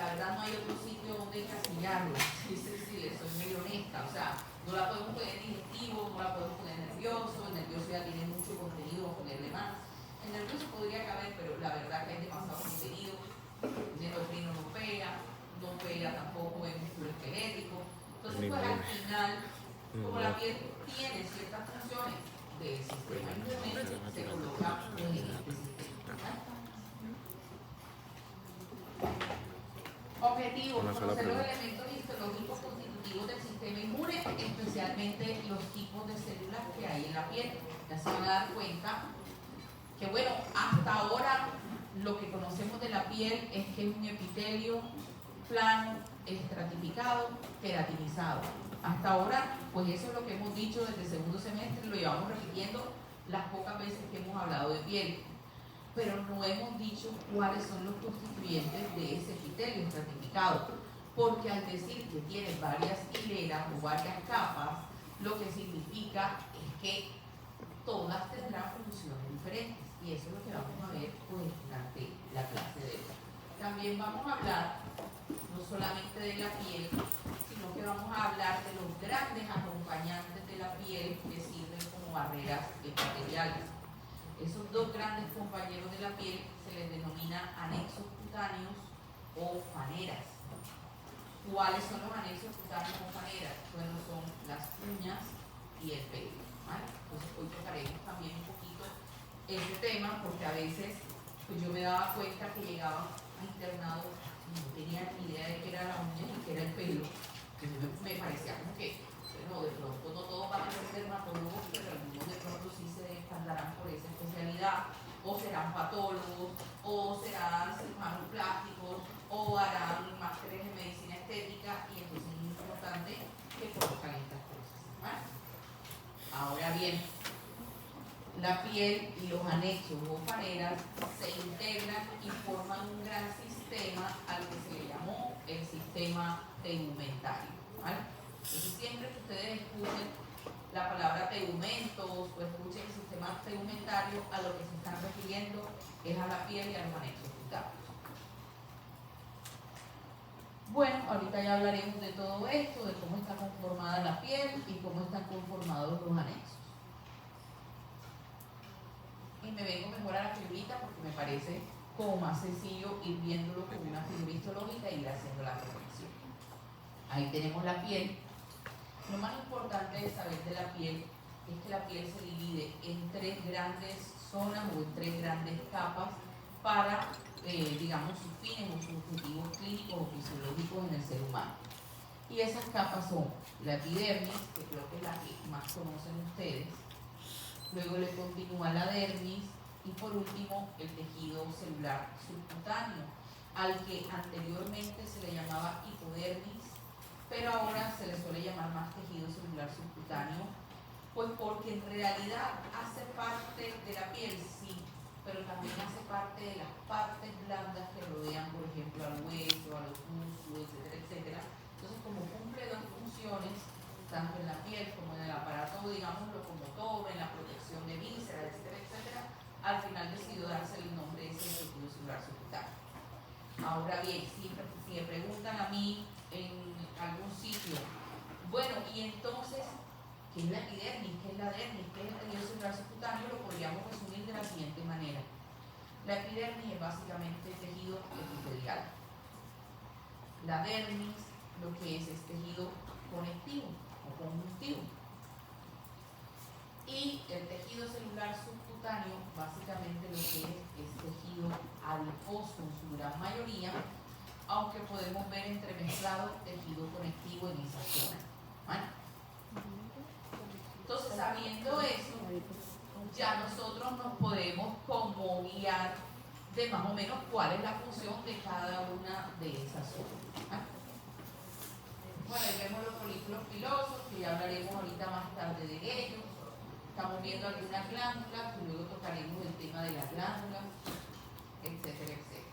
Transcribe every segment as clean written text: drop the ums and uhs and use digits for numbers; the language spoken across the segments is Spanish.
la verdad no hay otro sitio donde encasillarlo. Sí, soy medio honesta. O sea, no la podemos poner digestivo, no la podemos poner nervioso. El nervioso ya tiene mucho contenido, vamos a ponerle más. El nervioso podría caber, pero la verdad que hay demasiado contenido. El endocrino no pega tampoco el músculo esquelético. Entonces, pues al final, como la piel tiene ciertas funciones del sistema inmune, se coloca en este sistema. Objetivo, conocer los elementos histológicos constitutivos del sistema inmune, especialmente los tipos de células que hay en la piel. Ya se van a dar cuenta que, bueno, hasta ahora lo que conocemos de la piel es que es un epitelio plano, estratificado, queratinizado. Hasta ahora, pues eso es lo que hemos dicho desde el segundo semestre, lo llevamos repitiendo las pocas veces que hemos hablado de piel. Pero no hemos dicho cuáles son los constituyentes de ese epitelio estratificado, porque al decir que tiene varias hileras o varias capas, lo que significa es que todas tendrán funciones diferentes, y eso es lo que vamos a ver pues, durante la clase de hoy. También vamos a hablar no solamente de la piel, sino que vamos a hablar de los grandes acompañantes de la piel que sirven como barreras epiteliales. Esos dos grandes compañeros de la piel se les denomina anexos cutáneos o faneras. ¿Cuáles son los anexos cutáneos o faneras? Bueno, son las uñas y el pelo, ¿vale? Entonces hoy tocaremos también un poquito este tema, porque a veces pues yo me daba cuenta que llegaban a internados y no tenía ni idea de qué era la uña y qué era el pelo. Entonces me parecía como que, bueno, de pronto no todos van a ser dermatólogos, pero algunos de pronto sí se decantarán por esa especialidad, o serán patólogos, o serán cirujanos plásticos, o harán másteres en medicina estética, y entonces es muy importante que conozcan estas cosas, ¿vale? Ahora bien, la piel y los anexos o faneras se integran y forman un gran sistema al que se le llamó el sistema tegumentario, ¿vale? Entonces siempre que ustedes escuchen la palabra tegumentos o escuchen el sistema tegumentario, a lo que se están refiriendo es a la piel y a los anexos cutáneos. Bueno, ahorita ya hablaremos de todo esto, de cómo está conformada la piel y cómo están conformados los anexos. Y me vengo mejor a la figurita porque me parece como más sencillo ir viéndolo con una figura histológica e ir haciendo la corrección. Ahí tenemos la piel. Lo más importante de saber de la piel es que la piel se divide en tres grandes zonas o en tres grandes capas para, digamos, sus fines o sus objetivos clínicos o fisiológicos en el ser humano. Y esas capas son la epidermis, que creo que es la que más conocen ustedes, luego le continúa la dermis y por último el tejido celular subcutáneo, al que anteriormente se le llamaba hipodermis, pero ahora se le suele llamar más tejido celular subcutáneo, pues porque en realidad hace parte de la piel, sí, pero también hace parte de las partes blandas que rodean, por ejemplo, al hueso, a los músculos, etcétera, etcétera. Entonces, como cumple dos funciones, tanto en la piel como en el aparato, digamos, locomotor, en la protección de vísceras, etcétera, etcétera, al final decidió darse el nombre de ese tejido celular subcutáneo. Ahora bien, si me preguntan a mí en algún sitio, bueno, y entonces, ¿qué es la epidermis? ¿Qué es la dermis? ¿Qué es el tejido celular subcutáneo? Lo podríamos resumir de la siguiente manera. La epidermis es básicamente tejido epitelial. La dermis, lo que es tejido conectivo o conjuntivo. Y el tejido celular subcutáneo, básicamente lo que es tejido adiposo en su gran mayoría, aunque podemos ver entremezclado tejido conectivo en esa zona, ¿vale? Entonces, sabiendo eso, ya nosotros nos podemos como guiar de más o menos cuál es la función de cada una de esas zonas, ¿vale? Bueno, ahí vemos los folículos pilosos, que ya hablaremos ahorita más tarde de ellos. Estamos viendo algunas glándulas, y luego tocaremos el tema de las glándulas, etcétera, etcétera.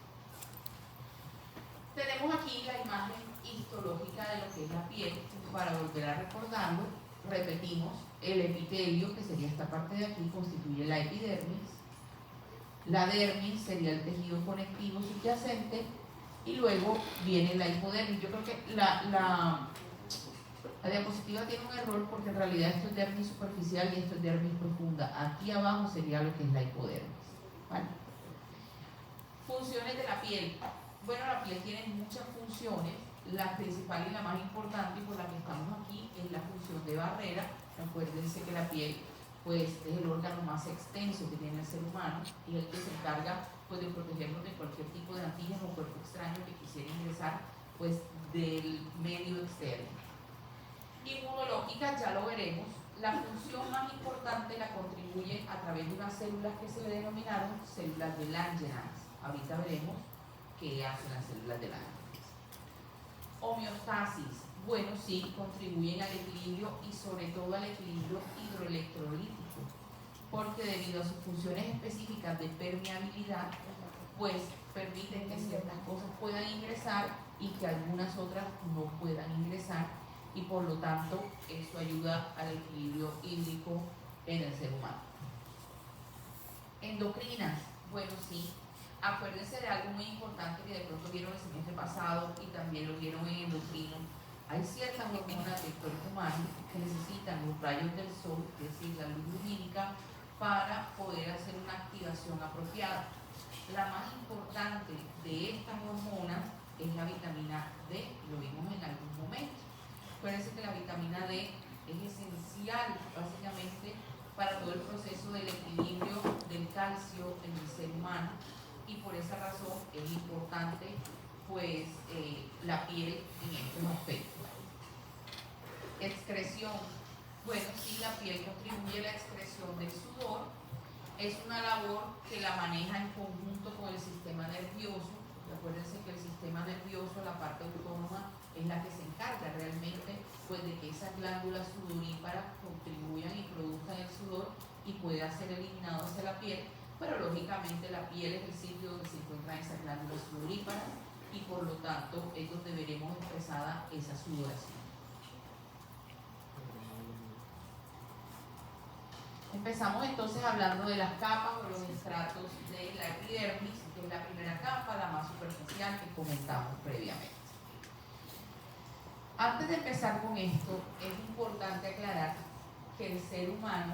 Tenemos aquí la imagen histológica de lo que es la piel. Para volver a recordarlo, repetimos, el epitelio, que sería esta parte de aquí, constituye la epidermis. La dermis sería el tejido conectivo subyacente y luego viene la hipodermis. Yo creo que la diapositiva tiene un error porque en realidad esto es dermis superficial y esto es dermis profunda. Aquí abajo sería lo que es la hipodermis. ¿Vale? Funciones de la piel. Bueno, la piel tiene muchas funciones. La principal y la más importante, y por la que estamos aquí, es la función de barrera. Acuérdense que la piel pues, es el órgano más extenso que tiene el ser humano y el que se encarga pues, de protegernos de cualquier tipo de antígeno o cuerpo extraño que quisiera ingresar pues, del medio externo. Inmunológica, ya lo veremos. La función más importante la contribuye a través de unas células que se le denominaron células de Langerhans. Ahorita veremos qué hacen las células de Langerhans. Homeostasis, bueno, sí, contribuyen al equilibrio y sobre todo al equilibrio hidroelectrolítico, porque debido a sus funciones específicas de permeabilidad, pues permiten que ciertas cosas puedan ingresar y que algunas otras no puedan ingresar, y por lo tanto eso ayuda al equilibrio hídrico en el ser humano. Endocrinas, bueno, sí. Acuérdense de algo muy importante que de pronto vieron el semestre pasado y también lo vieron en endocrino. Hay ciertas hormonas del cuerpo humano que necesitan los rayos del sol, es decir, la luz lumínica, para poder hacer una activación apropiada. La más importante de estas hormonas es la vitamina D, lo vimos en algún momento. Acuérdense que la vitamina D es esencial básicamente para todo el proceso del equilibrio del calcio en el ser humano, y por esa razón es importante pues la piel en estos aspectos. Excreción. Bueno, sí, la piel contribuye a la excreción del sudor. Es una labor que la maneja en conjunto con el sistema nervioso. Acuérdense que el sistema nervioso, la parte autónoma, es la que se encarga realmente pues, de que esas glándulas sudoríparas contribuyan y produzcan el sudor y pueda ser eliminado hacia la piel. Pero lógicamente la piel es el sitio donde se encuentran esas glándulas sudoríparas y por lo tanto es donde veremos expresada esa sudoración. Empezamos entonces hablando de las capas o los estratos de la epidermis, que es la primera capa, la más superficial que comentamos previamente. Antes de empezar con esto, es importante aclarar que el ser humano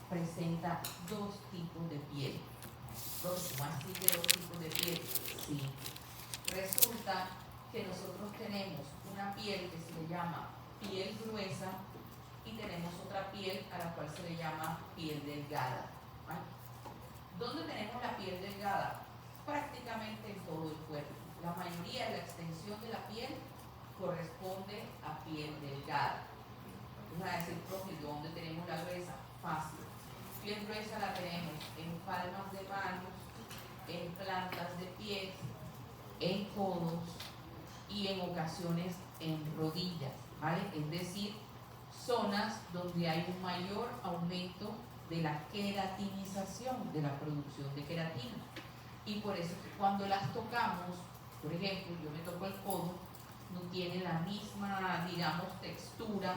presenta dos tipos de piel. ¿Cómo así que dos tipos de piel? Sí. Resulta que nosotros tenemos una piel que se le llama piel gruesa y tenemos otra piel a la cual se le llama piel delgada. ¿Vale? ¿Dónde tenemos la piel delgada? Prácticamente en todo el cuerpo. La mayoría de la extensión de la piel corresponde a piel delgada. Vamos a decir, profe, ¿dónde tenemos la gruesa? Fácil. Piel gruesa la tenemos en palmas de manos, en plantas de pies, en codos y en ocasiones en rodillas, ¿vale? Es decir, zonas donde hay un mayor aumento de la queratinización, de la producción de queratina. Y por eso cuando las tocamos, por ejemplo, yo me toco el codo, no tiene la misma, digamos, textura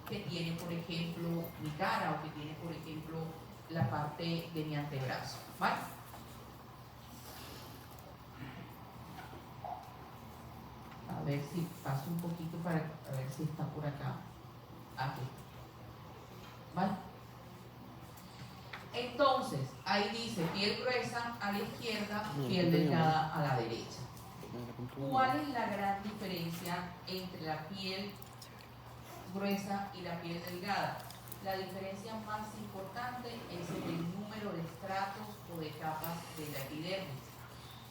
que tiene, por ejemplo, mi cara o que tiene, por ejemplo, la parte de mi antebrazo, ¿vale? A ver si paso un poquito para ver si está por acá. Aquí. ¿Vale? Entonces, ahí dice piel gruesa a la izquierda, piel delgada a la derecha. ¿Cuál es la gran diferencia entre la piel gruesa y la piel delgada? La diferencia más importante es el número de estratos o de capas de la epidermis.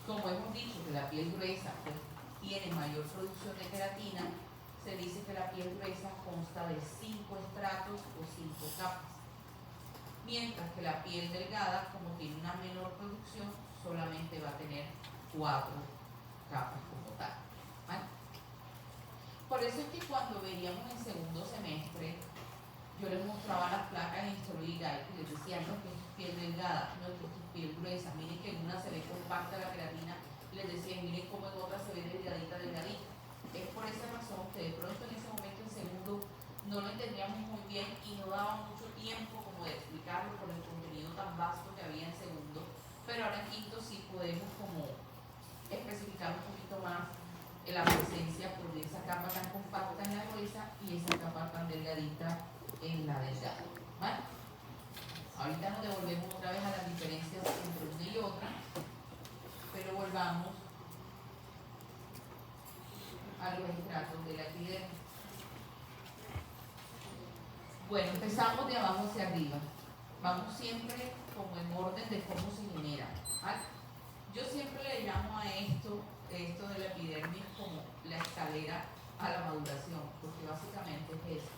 Como hemos dicho que la piel gruesa pues, tiene mayor producción de queratina, se dice que la piel gruesa consta de 5 estratos o 5 capas. Mientras que la piel delgada, como tiene una menor producción, solamente va a tener 4 capas como tal. ¿Vale? Por eso es que cuando veníamos en segundo semestre, yo les mostraba las placas en histología y les decía, no, que es piel delgada, no, que es piel gruesa, miren que en una se ve compacta la queratina, y les decía, miren cómo en otra se ve delgadita, delgadita. Es por esa razón que de pronto en ese momento en segundo no lo entendíamos muy bien y no daba mucho tiempo como de explicarlo por el contenido tan vasto que había en segundo, pero ahora en quinto sí podemos como especificar un poquito más la presencia pues, de esa capa tan compacta en la gruesa y esa capa tan delgadita en la delgada. ¿Vale? Ahorita nos devolvemos otra vez a las diferencias entre una y otra, pero volvamos a los estratos de la epidermis. Bueno, empezamos de abajo hacia arriba. Vamos siempre como en orden de cómo se genera. ¿Vale? Yo siempre le llamo a esto de la epidermis como la escalera a la maduración, porque básicamente es eso.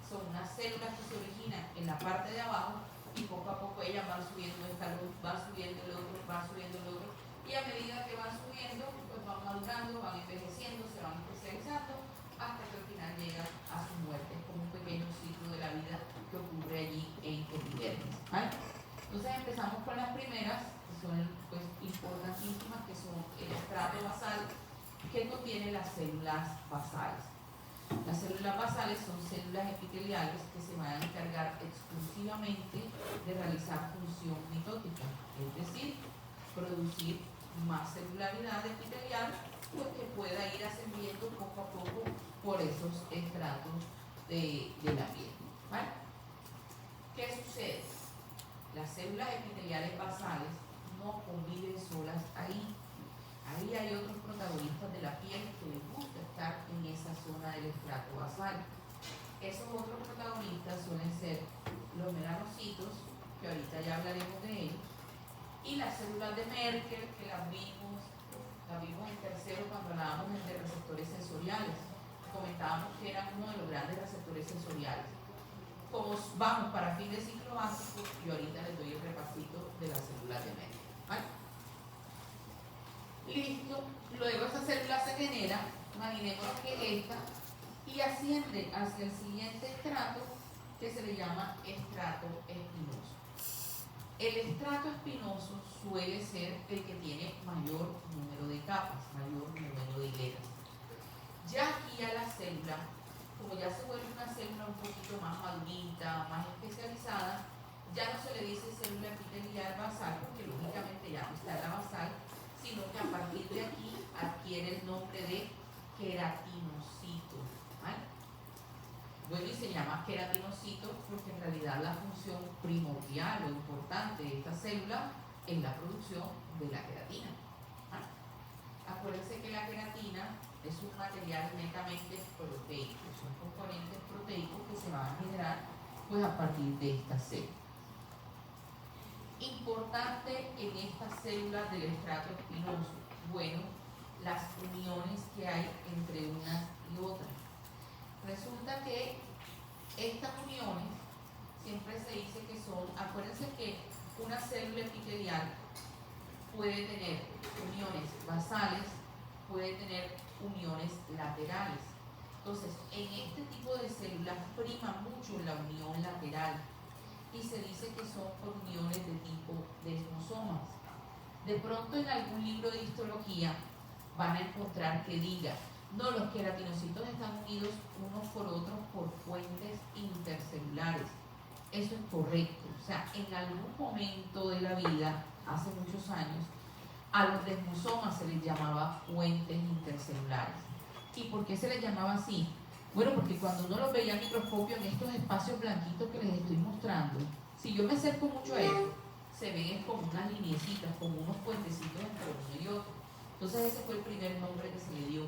Son unas células que se originan en la parte de abajo y poco a poco ellas van subiendo un escalón, van subiendo el otro, van subiendo el otro, y a medida que van subiendo, pues van madurando, van envejeciendo, se van especializando, hasta que al final llega a su muerte. Es como un pequeño ciclo de la vida que ocurre allí en epidermis. ¿Vale? Entonces empezamos con las primeras, que son pues, importantísimas, que son el estrato basal, que contiene las células basales. Las células basales son células epiteliales que se van a encargar exclusivamente de realizar función mitótica, es decir, producir más celularidad epitelial, pues que pueda ir ascendiendo poco a poco por esos estratos de la piel. ¿Vale? ¿Qué sucede? Las células epiteliales basales no conviven solas ahí. Ahí hay otros protagonistas de la piel que les gusta estar en esa zona del estrato basal. Esos otros protagonistas suelen ser los melanocitos, que ahorita ya hablaremos de ellos, y las células de Merkel, que las vimos en tercero cuando hablábamos de receptores sensoriales. Comentábamos que eran uno de los grandes receptores sensoriales. Como vamos para fin de ciclo básico, yo ahorita les doy el repasito de las células de Merkel. ¿Vale? Listo, luego esa célula se genera, imaginémonos que es esta, y asciende hacia el siguiente estrato que se le llama estrato espinoso. El estrato espinoso suele ser el que tiene mayor número de capas, mayor número de hileras. Ya aquí a la célula, como ya se vuelve una célula un poquito más madurita, más especializada, ya no se le dice célula epitelial basal, porque lógicamente ya no está la basal, sino que a partir de aquí adquiere el nombre de queratinocito. ¿Vale? Bueno, y se llama queratinocito porque en realidad la función primordial o importante de esta célula es la producción de la queratina. ¿Vale? Acuérdense que la queratina es un material netamente proteico, son componentes proteicos que se van a generar pues, a partir de esta célula. Importante en estas células del estrato espinoso, bueno, las uniones que hay entre unas y otras. Resulta que estas uniones siempre se dice que son, acuérdense que una célula epitelial puede tener uniones basales, puede tener uniones laterales. Entonces, en este tipo de células prima mucho la unión lateral y se dice que son por uniones de tipo desmosomas. De pronto en algún libro de histología van a encontrar que diga, no, los queratinocitos están unidos unos por otros por fuentes intercelulares. Eso es correcto. O sea, en algún momento de la vida, hace muchos años, a los desmosomas se les llamaba fuentes intercelulares. ¿Y por qué se les llamaba así? Bueno, porque cuando uno los veía al microscopio en estos espacios blanquitos que les estoy mostrando, si yo me acerco mucho a eso, se ven como unas lineecitas, como unos puentecitos entre uno y otro. Entonces ese fue el primer nombre que se le dio.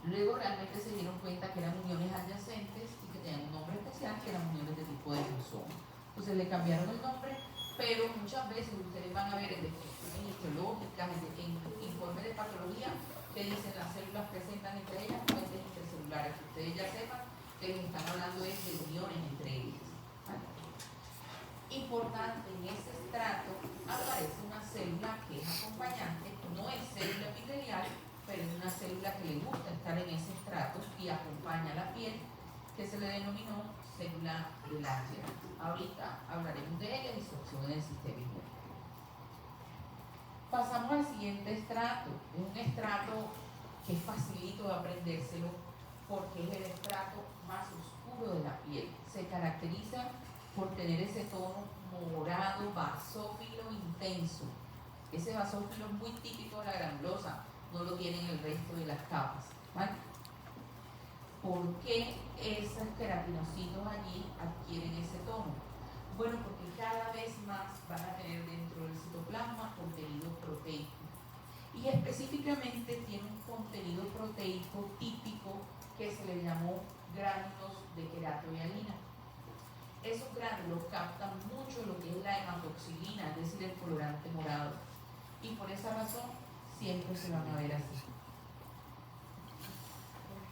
Luego realmente se dieron cuenta que eran uniones adyacentes y que tenían un nombre especial, que eran uniones de tipo desmosoma. Entonces le cambiaron el nombre, pero muchas veces ustedes van a ver en descripciones histológicas, en informes de patología, que dicen las células presentan entre ellas fuentes intercelulares. Que ustedes ya sepan que les están hablando de uniones entre ellas. ¿Vale? Importante, en ese estrato aparece una célula que es acompañante, no es célula epitelial, pero es una célula que le gusta estar en ese estrato y acompaña la piel, que se le denominó célula de Langerhans. Ahorita hablaremos de ella y su acción en el sistema inmune. Pasamos al siguiente estrato, un estrato que es facilito de aprendérselo porque es el estrato más oscuro de la piel. Se caracteriza por tener ese tono morado, basófilo intenso. Ese basófilo es muy típico de la granulosa. no lo tienen el resto de las capas, ¿vale? ¿Por qué esos queratinocitos allí adquieren ese tono? Bueno, porque cada vez más van a tener dentro del citoplasma contenido proteico. Y específicamente tiene un contenido proteico típico que se le llamó gránulos de queratohialina. Esos gránulos captan mucho lo que es la hematoxilina, es decir, el colorante morado. Y por esa razón siempre se van a ver así.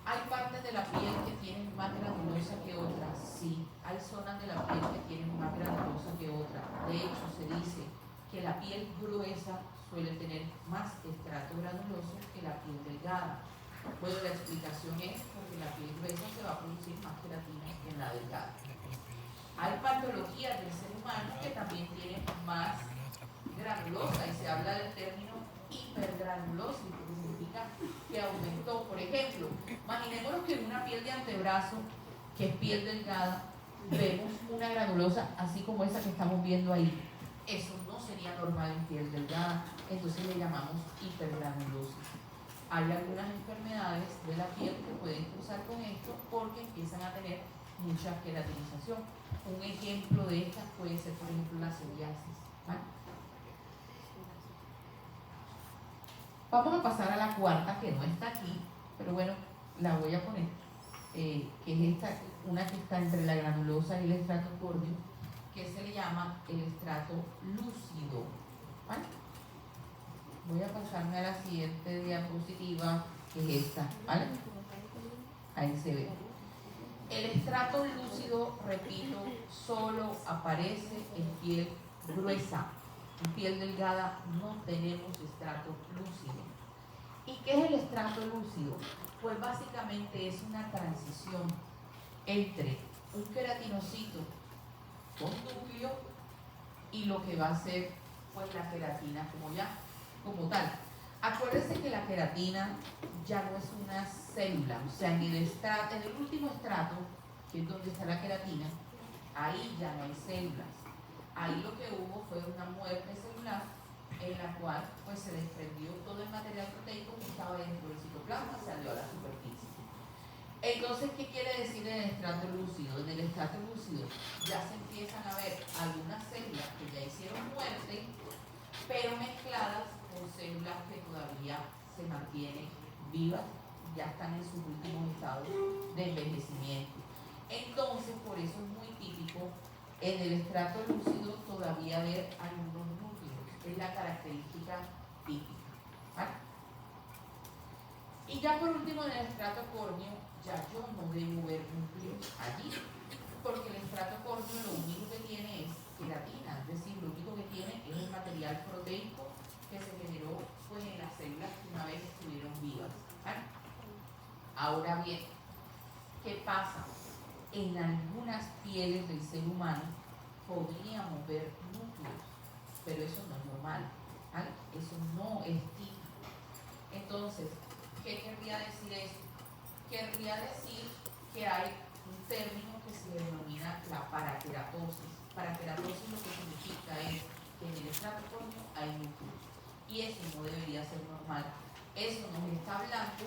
¿Hay partes de la piel que tienen más granulosa que otras? Sí, hay zonas de la piel que tienen más granulosa que otras. De hecho, se dice que la piel gruesa suele tener más estrato granuloso que la piel delgada. Bueno, la explicación es porque la piel gruesa se va a producir más queratina que en la delgada. Hay patologías del ser humano que también tienen más granulosa y se habla del término hipergranulosis, que significa que aumentó. Por ejemplo, imaginémonos que en una piel de antebrazo, que es piel delgada, vemos una granulosa así como esa que estamos viendo ahí. Eso no sería normal en piel delgada, entonces le llamamos hipergranulosis. Hay algunas enfermedades de la piel que pueden cruzar con esto porque empiezan a tener mucha queratinización. Un ejemplo de estas puede ser, por ejemplo, la psoriasis, ¿vale? Vamos a pasar a la cuarta, que no está aquí, pero bueno, la voy a poner, que es esta, una que está entre la granulosa y el estrato córneo, que se le llama el estrato lúcido, ¿vale? Voy a pasarme a la siguiente diapositiva, que es esta, ¿vale? Ahí se ve. El estrato lúcido, repito, solo aparece en piel gruesa. En piel delgada no tenemos estrato lúcido. ¿Y qué es el estrato lúcido? Pues básicamente es una transición entre un queratinocito con núcleo y lo que va a ser pues la queratina como tal. Acuérdense que la queratina ya no es una célula, o sea, en el último estrato, que es donde está la queratina, ahí ya no hay células. Ahí lo que hubo fue una muerte celular en la cual pues se desprendió todo el material proteico que estaba dentro del citoplasma, salió a la superficie. Entonces, ¿qué quiere decir en el estrato lúcido? En el estrato lúcido ya se empiezan a ver algunas células que ya hicieron muerte, pero mezcladas con células que todavía se mantienen vivas, ya están en sus últimos estados de envejecimiento. Entonces, por eso es muy típico en el estrato lúcido todavía ver algunos núcleos, es la característica típica, ¿vale? Y ya por último, en el estrato córneo, ya yo no debo ver núcleos allí, porque el estrato córneo lo único que tiene es queratina, es decir, lo único que tiene es el material proteico que se generó pues, en las células que una vez estuvieron vivas, ¿vale? Ahora bien, ¿qué pasa? En algunas pieles del ser humano podríamos ver núcleos, pero eso no es normal, ¿vale? Eso no es típico. Entonces, ¿qué querría decir eso? Querría decir que hay un término que se denomina la paraqueratosis. Paraqueratosis lo que significa es que en el estrato córneo hay núcleos, y eso no debería ser normal. Eso nos está hablando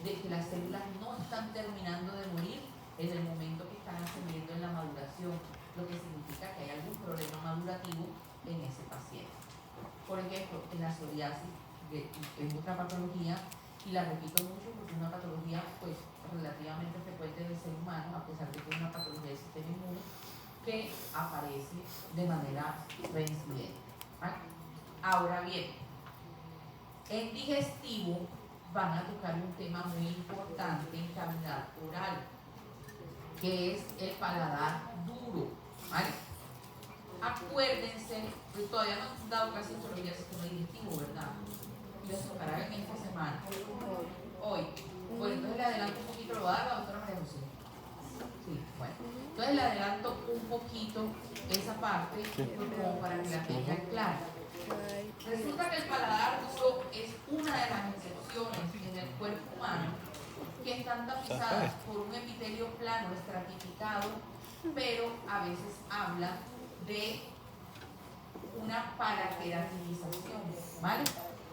de que las células no están terminando de morir en el momento que están ascendiendo en la maduración, lo que significa que hay algún problema madurativo en ese paciente. Por ejemplo, en la psoriasis, que es otra patología, y la repito mucho porque es una patología pues relativamente frecuente del ser humano, a pesar de que es una patología del sistema inmune, que aparece de manera reincidente, ¿vale? Ahora bien, en digestivo van a tocar un tema muy importante en cavidad oral, que es el paladar duro, ¿vale? Acuérdense, todavía no han dado casi histología del sistema digestivo, ¿verdad? Y les tocará en esta semana. Hoy. Bueno, entonces le adelanto un poquito, lo va a dar la doctora María José. Sí, bueno. Entonces le adelanto un poquito esa parte como para que la tengan clara. Resulta que el paladar duro es una de las excepciones en el cuerpo humano que están tapizadas por un epitelio plano estratificado, pero a veces habla de una paraqueratinización, ¿vale?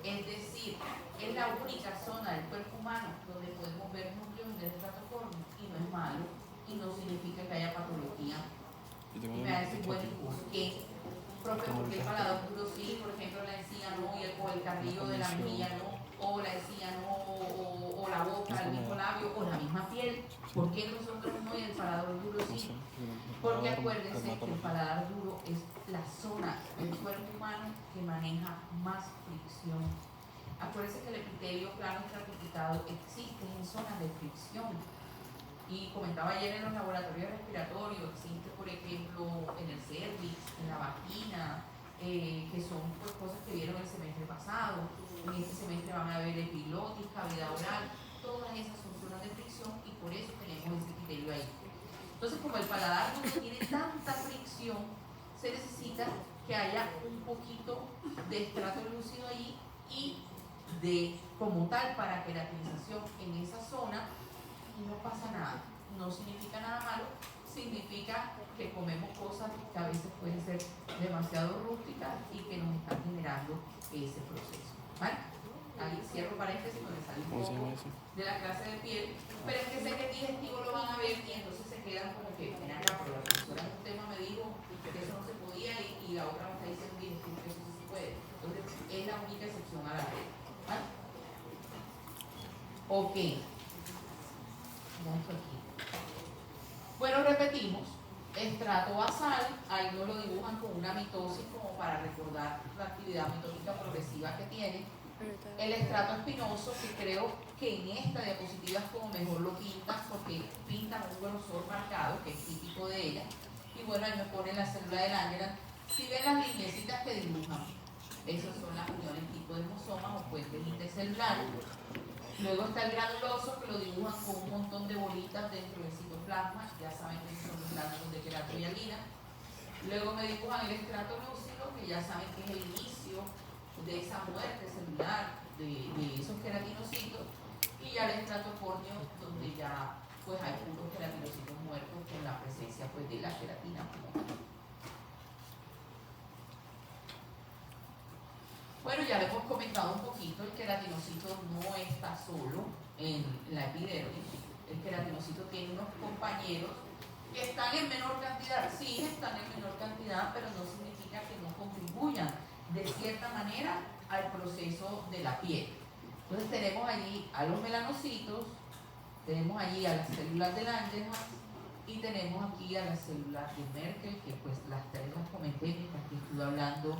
Es decir, es la única zona del cuerpo humano donde podemos ver núcleos en el estrato córneo y no es malo y no significa que haya patología. Y me va a decir, bueno, ¿por qué? Profe, porque el paladar duro sí, por ejemplo, la encía no, o el carrillo de la mejilla no, o la encía no, o la boca, el mismo labio, o la misma piel. ¿Por qué nosotros no y el paladar duro sí? Porque acuérdense que el paladar duro es la zona del cuerpo humano que maneja más fricción. Acuérdense que el epitelio plano estratificado existe en zonas de fricción. Y comentaba ayer en los laboratorios respiratorios, existe por ejemplo en el cervix, en la vagina, que son pues, cosas que vieron el semestre pasado. En este semestre van a ver epilotis, cavidad oral, todas esas son zonas de fricción y por eso tenemos ese epitelio ahí. Entonces, como el paladar no tiene tanta fricción, se necesita que haya un poquito de estrato lúcido ahí y de, como tal, para queratinización en esa zona. Y no pasa nada, no significa nada malo, significa que comemos cosas que a veces pueden ser demasiado rústicas y que nos están generando ese proceso. ¿Vale? Ahí cierro paréntesis donde sale un poco de la clase de piel, pero es que sé que el digestivo lo van a ver y entonces se quedan como que, ven acá, pero la profesora en un tema me dijo que eso no se podía y la otra me está diciendo digestivo que eso sí se puede. Entonces es la única excepción a la regla. ¿Vale? Ok. Bueno, repetimos, estrato basal, ahí nos lo dibujan con una mitosis como para recordar la actividad mitótica progresiva que tiene. El estrato espinoso, que creo que en esta diapositiva es como mejor lo pintan, porque pintan un grosor marcado, que es típico de ella. Y bueno, ahí me ponen la célula de Langerhans. Si ven las lineecitas que dibujan, esas son las uniones tipo de hemosomas o puentes intercelulares. Luego está el granuloso, que lo dibujan con un montón de bolitas dentro del citoplasma, ya saben que son los gránulos de queratohialina. Luego me dibujan el estrato lúcido, que ya saben que es el inicio de esa muerte celular de esos queratinocitos, y ya el estrato córneo, donde ya pues hay puros queratinocitos muertos con la presencia pues de la queratina. Bueno, ya le hemos comentado un poquito, el queratinocito no está solo en la epidermis. El queratinocito tiene unos compañeros que están en menor cantidad. Sí, están en menor cantidad, pero no significa que no contribuyan de cierta manera al proceso de la piel. Entonces tenemos allí a los melanocitos, tenemos allí a las células de Langerhans y tenemos aquí a las células de Merkel, que pues las tres las comenté mientras que estuve hablando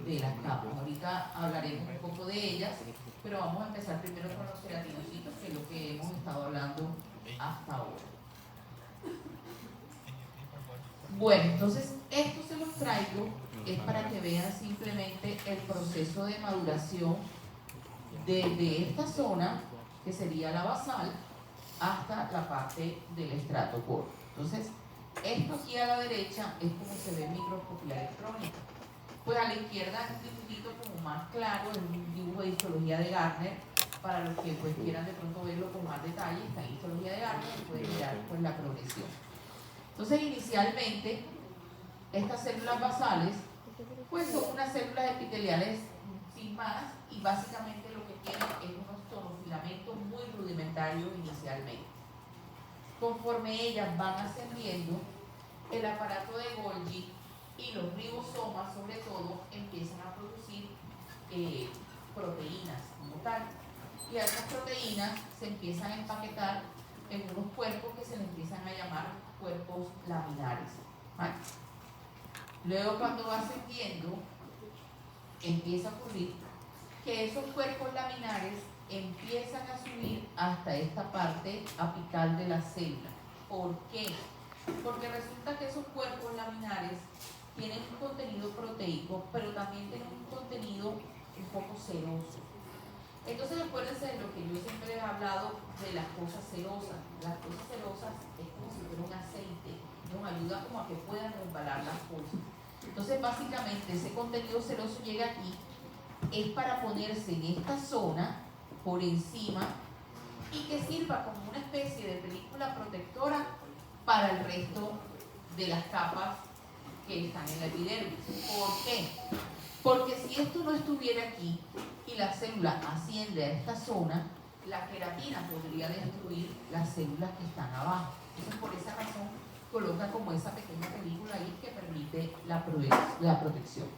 de las capas. Ahorita hablaremos un poco de ellas, pero vamos a empezar primero con los queratinocitos, que es lo que hemos estado hablando hasta ahora. Bueno, entonces esto se los traigo es para que vean simplemente el proceso de maduración desde esta zona, que sería la basal, hasta la parte del estrato córneo. Entonces, esto aquí a la derecha es como se ve en microscopía electrónica. Pues a la izquierda es un dibujito como más claro, es un dibujo de histología de Gardner, para los que pues quieran de pronto verlo con más detalle, está en histología de Gardner y pueden mirar pues la progresión. Entonces, inicialmente, estas células basales pues son unas células epiteliales sin más y básicamente lo que tienen es unos tonofilamentos muy rudimentarios inicialmente. Conforme ellas van ascendiendo, el aparato de Golgi y los ribosomas sobre todo empiezan a producir proteínas como tal, y a esas proteínas se empiezan a empaquetar en unos cuerpos que se les empiezan a llamar cuerpos laminares, ¿vale? Luego, cuando va ascendiendo, empieza a ocurrir que esos cuerpos laminares empiezan a subir hasta esta parte apical de la célula. ¿Por qué? Porque resulta que esos cuerpos laminares tienen un contenido proteico, pero también tienen un contenido un poco seroso. Entonces, acuérdense de lo que yo siempre he hablado de las cosas cerosas. Las cosas cerosas es como si fuera un aceite, nos ayuda como a que puedan resbalar las cosas. Entonces, básicamente, ese contenido ceroso llega aquí, es para ponerse en esta zona, por encima, y que sirva como una especie de película protectora para el resto de las capas que están en la epidermis. ¿Por qué? Porque si esto no estuviera aquí y la célula asciende a esta zona, la queratina podría destruir las células que están abajo. Entonces, por esa razón, coloca como esa pequeña película ahí que permite la protección.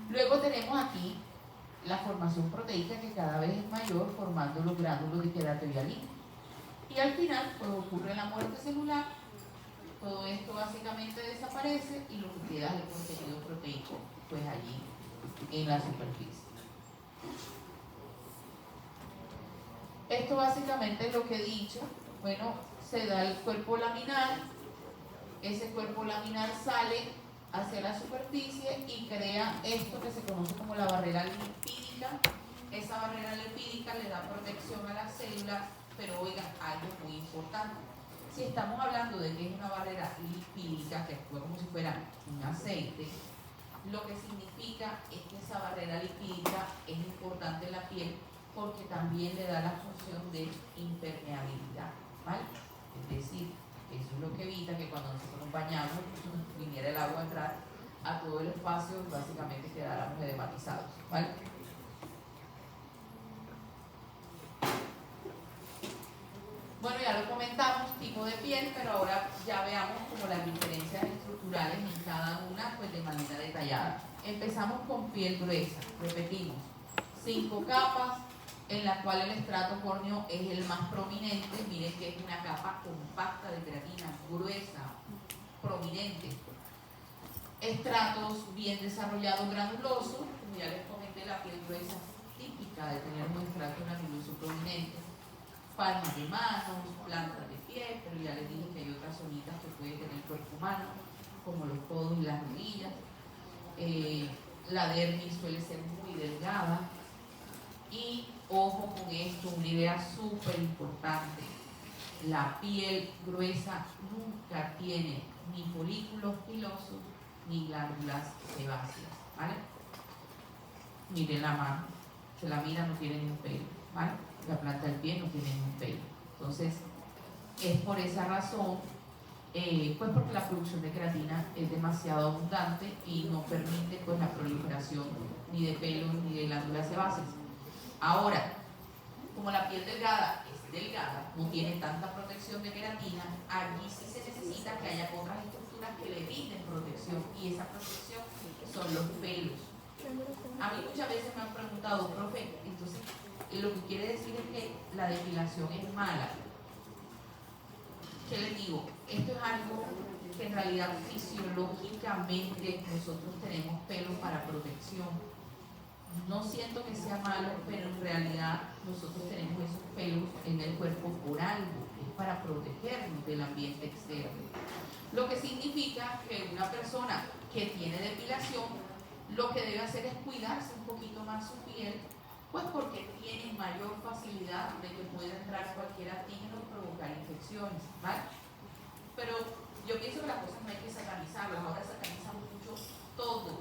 Luego tenemos aquí la formación proteica, que cada vez es mayor, formando los gránulos de queratohialina. Y al final, pues ocurre la muerte celular, todo esto básicamente desaparece y lo que queda es el contenido proteico, pues allí en la superficie. Esto básicamente es lo que he dicho. Bueno, se da el cuerpo laminar, ese cuerpo laminar sale hacia la superficie y crea esto que se conoce como la barrera lipídica. Esa barrera lipídica le da protección a las células, pero oigan, algo muy importante. Si estamos hablando de que es una barrera lipídica, que actúa como si fuera un aceite, lo que significa es que esa barrera lipídica es importante en la piel porque también le da la función de impermeabilidad, ¿vale? Es decir, eso es lo que evita que cuando nosotros bañamos viniera el agua a entrar a todo el espacio y básicamente quedáramos edematizados, ¿vale? Bueno, ya lo comentamos, tipo de piel, pero ahora ya veamos como las diferencias estructurales en cada una, pues de manera detallada. Empezamos con piel gruesa, repetimos, 5 capas, en la cual el estrato córneo es el más prominente. Miren que es una capa compacta de queratina, gruesa, prominente. Estratos bien desarrollados granulosos, como ya les comenté, la piel gruesa típica de tener un estrato granuloso prominente. Palmas de manos, plantas de pie, pero ya les dije que hay otras zonitas que puede tener el cuerpo humano, como los codos y las rodillas. La dermis suele ser muy delgada. Y ojo con esto, una idea súper importante: la piel gruesa nunca tiene ni folículos pilosos ni glándulas sebáceas, ¿vale? Miren la mano, se la mira, no tiene ni un pelo, ¿vale? La planta del pie no tiene ni un pelo. Entonces, es por esa razón, pues porque la producción de queratina es demasiado abundante y no permite pues la proliferación ni de pelos ni de glándulas sebáceas. Ahora, como la piel delgada es delgada, no tiene tanta protección de queratina, allí sí se necesita que haya otras estructuras que le brinden protección, y esa protección son los pelos. A mí muchas veces me han preguntado, profe, entonces lo que quiere decir es que la depilación es mala. ¿Qué les digo? Esto es algo que en realidad fisiológicamente nosotros tenemos pelos para protección. No siento que sea malo, pero en realidad nosotros tenemos esos pelos en el cuerpo por algo, es para protegernos del ambiente externo. Lo que significa que una persona que tiene depilación lo que debe hacer es cuidarse un poquito más su piel, pues porque tiene mayor facilidad de que pueda entrar cualquier antígeno y provocar infecciones, ¿vale? Pero yo pienso que las cosas no hay que satanizarlas, ahora satanizamos mucho todo.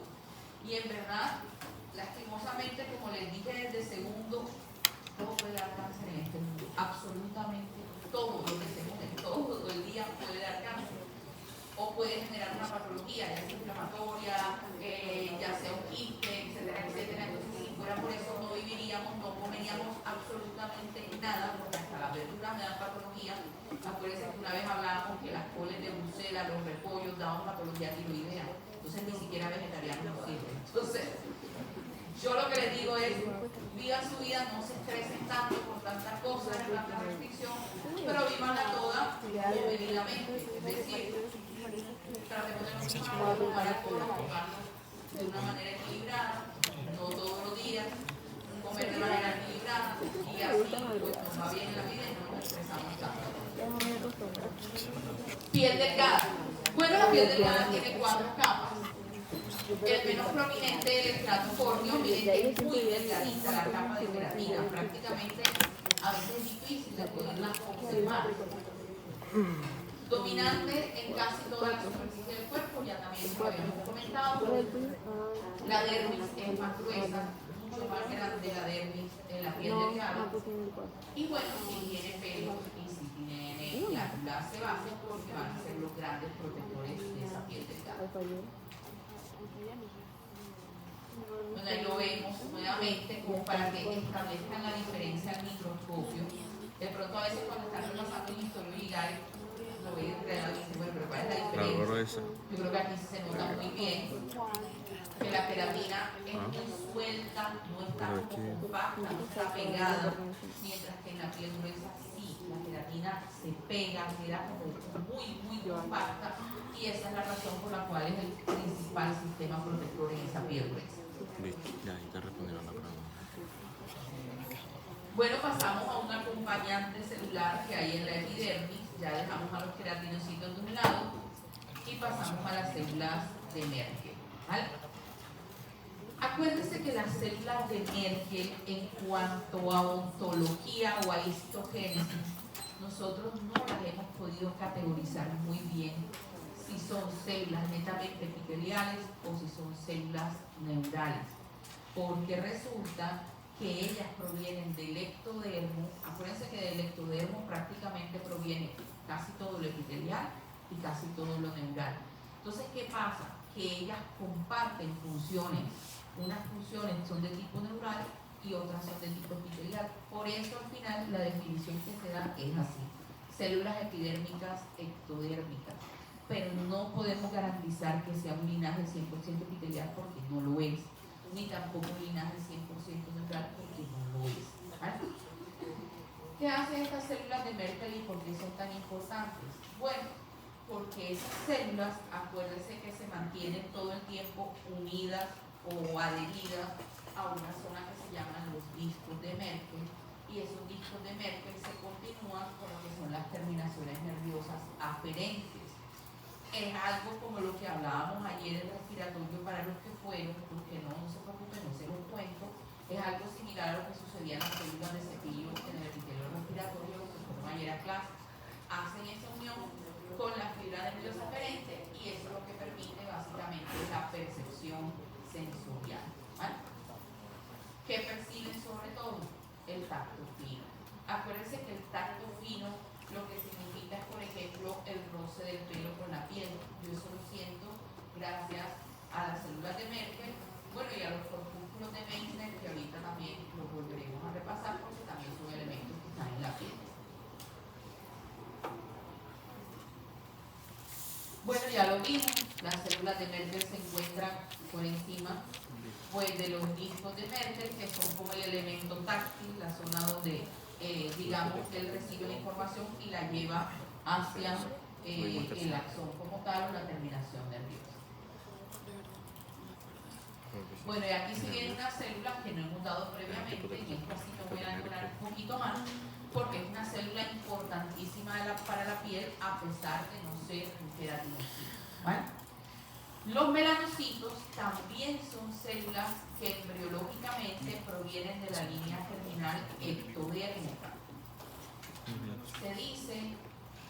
Y en verdad, lastimosamente, como les dije desde segundo, todo puede dar cáncer en este mundo, absolutamente todo lo que hacemos en todo el día puede dar cáncer. O puede generar una patología, ya sea inflamatoria, ya sea un quiste, etcétera, etcétera. Entonces, si fuera por eso, no viviríamos, no comeríamos absolutamente nada, porque hasta las verduras me dan patología. Acuérdense que una vez hablábamos que las coles de Bruselas, los repollos, daban patología tiroidea. Entonces, ni siquiera vegetariano no sirve. Entonces, yo lo que les digo es, vivan su vida, no se estresen tanto por tantas cosas, tanta restricción, pero vivanla toda debidamente. Es decir, tratemos de no tomar alcohol, tomarlo de una manera equilibrada, no todos los días, comer de manera equilibrada, y así pues nos va bien la vida y no nos estresamos tanto. Piel delgada. Bueno, la piel delgada tiene 4 capas. El menos prominente es el estrato córneo. Miren que es muy delgadita la capa de queratina, prácticamente a veces es difícil de poderla observar. Dominante en casi toda la superficie del cuerpo, ya también lo habíamos comentado. La dermis es más gruesa, mucho más grande la dermis en la piel delgada. Y bueno, si tiene pelos y si tiene celular se base porque van a ser los grandes protectores de esa piel delgada. Bueno, ahí lo vemos nuevamente como para que establezcan la diferencia al microscopio. De pronto a veces cuando están repasando el historial IGAI lo ven enredado y dicen, bueno, pero ¿cuál es la diferencia? Yo creo que aquí se nota muy bien que la queratina es muy suelta, no está como compacta, no está pegada, mientras que en la piel gruesa sí, la queratina se pega, queda como muy compacta, y esa es la razón por la cual es el principal sistema protector en esa piel gruesa. Ya, ahí te respondieron la pregunta. Bueno, pasamos a un acompañante celular que hay en la epidermis. Ya dejamos a los queratinocitos de un lado y pasamos a las células de Merkel, ¿vale? Acuérdense que las células de Merkel, en cuanto a ontología o a histogénesis, nosotros no las hemos podido categorizar muy bien si son células netamente epiteliales o si son células neurales, porque resulta que ellas provienen del ectodermo. Acuérdense que del ectodermo prácticamente proviene casi todo lo epitelial y casi todo lo neural. Entonces, ¿qué pasa? Que ellas comparten funciones. Unas funciones son de tipo neural y otras son de tipo epitelial. Por eso al final la definición que se da es así: células epidérmicas, ectodérmicas. Pero no podemos garantizar que sea un linaje 100% epitelial porque no lo es, ni tampoco un linaje 100% neural porque no lo es, ¿vale? ¿Qué hacen estas células de Merkel y por qué son tan importantes? Bueno, porque esas células, acuérdense que se mantienen todo el tiempo unidas o adheridas a una zona que se llaman los discos de Merkel, y esos discos de Merkel se continúan con lo que son las terminaciones nerviosas aferentes. Es algo como lo que hablábamos ayer del respiratorio para los que fueron, los que no se preocupen, no se los cuento. Es algo similar a lo que sucedía en las células de cepillo en el epitelio respiratorio, lo que fueron ayer a clase. Hacen esa unión con la fibra nerviosa aferente y eso es lo que permite básicamente la percepción sensorial, ¿vale? ¿Qué perciben sobre todo? El tacto fino. Acuérdense que el tacto fino lo que significa es, por ejemplo, el roce del pelo con la piel. Yo eso lo siento gracias a las células de Merkel, bueno, y a los corpúsculos de Meissner, que ahorita también los volveremos a repasar porque también son elementos que están en la piel. Bueno, ya lo vimos, las células de Merkel se encuentran por encima pues, de los discos de Merkel, que son como el elemento táctil, la zona donde digamos que él recibe la información y la lleva hacia el axón como tal o la terminación nerviosa. Bueno, y aquí se vienen unas células que no hemos dado previamente, y esta sí me voy a demorar un poquito más, porque es una célula importantísima para la piel a pesar de no ser un queratinocito, ¿vale? Los melanocitos también son células que embriológicamente provienen de la línea germinal ectodérmica. Se dice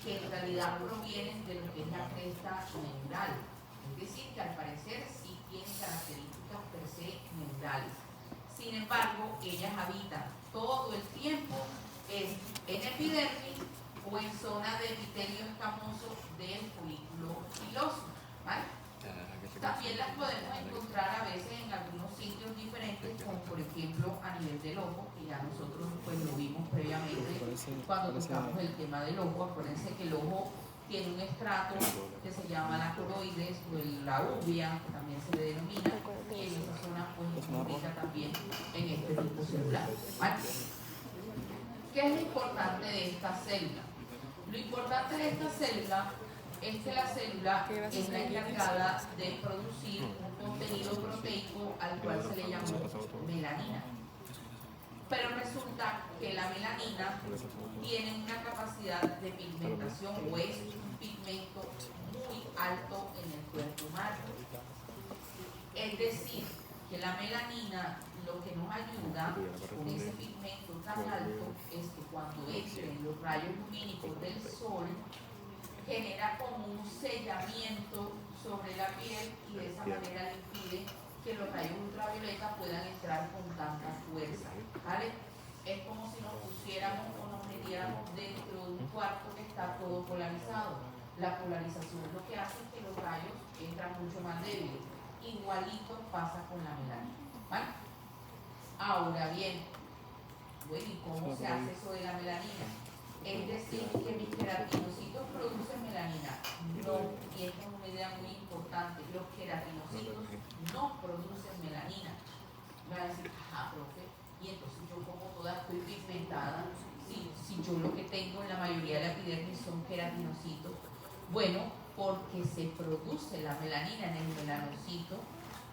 que en realidad provienen de lo que es la cresta neural, es decir, que al parecer sí tienen características per se neurales. Sin embargo, ellas habitan todo el tiempo en epidermis o en zona de epitelio escamoso del folículo piloso, ¿vale? También las podemos encontrar a veces en algunos sitios diferentes, como por ejemplo a nivel del ojo, que ya nosotros pues lo vimos previamente cuando tocamos el tema del ojo. Acuérdense que el ojo tiene un estrato que se llama la coroides o la uvea, que también se le denomina, y en esa zona pues se ubica también en este tipo celular, ¿vale? ¿Qué es lo importante de esta célula? Lo importante de esta célula es que la célula es la encargada de producir un contenido proteico al cual se le llamó melanina. Pero resulta que la melanina tiene una capacidad de pigmentación o es un pigmento muy alto en el cuerpo humano. Es decir, que la melanina lo que nos ayuda con ese pigmento tan alto es que cuando entren los rayos lumínicos del sol genera como un sellamiento sobre la piel y de esa manera le impide que los rayos ultravioleta puedan entrar con tanta fuerza, ¿vale? Es como si nos pusiéramos o nos metiéramos dentro de un cuarto que está todo polarizado. La polarización lo que hace es que los rayos entran mucho más débiles. Igualito pasa con la melanina, ¿vale? Ahora bien, bueno, ¿y cómo se hace eso de la melanina? Es decir, que mis queratinocitos producen melanina. No, y esta es una idea muy importante. Los queratinocitos no producen melanina. Me va a decir, ajá, profe, y entonces yo como toda estoy pigmentada, si yo lo que tengo en la mayoría de la epidermis son queratinocitos. Bueno, porque se produce la melanina en el melanocito,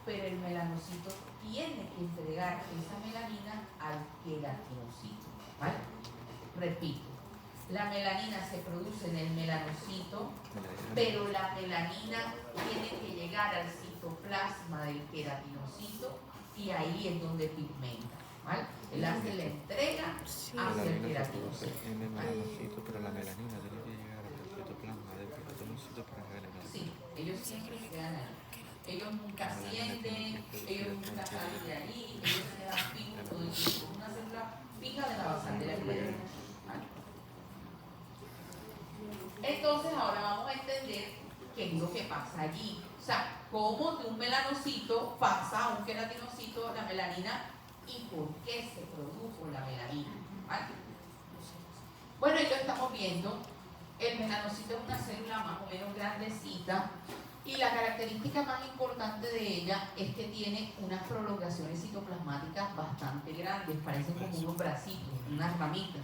pero el melanocito tiene que entregar esa melanina al queratinocito, ¿vale? Repito, la melanina se produce en el melanocito, pero la melanina tiene que llegar al citoplasma del queratinocito y ahí es donde pigmenta, ¿vale? Él hace la entrega hacia el queratinocito. En el melanocito, pero la melanina tiene que llegar al citoplasma del queratinocito para que la melanina. Sí, ellos siempre quedan ahí. Ellos nunca ascienden, ellos nunca salen de ahí, ellos se quedan fijos todo el tiempo. Una célula fija de la basal de la epidermis, ¿vale? Entonces ahora vamos a entender qué es lo que pasa allí. O sea, cómo de un melanocito pasa a un queratinocito la melanina y por qué se produjo la melanina, ¿vale? Bueno, y lo estamos viendo. El melanocito es una célula más o menos grandecita y la característica más importante de ella es que tiene unas prolongaciones citoplasmáticas bastante grandes, parecen como unos bracitos, unas ramitas.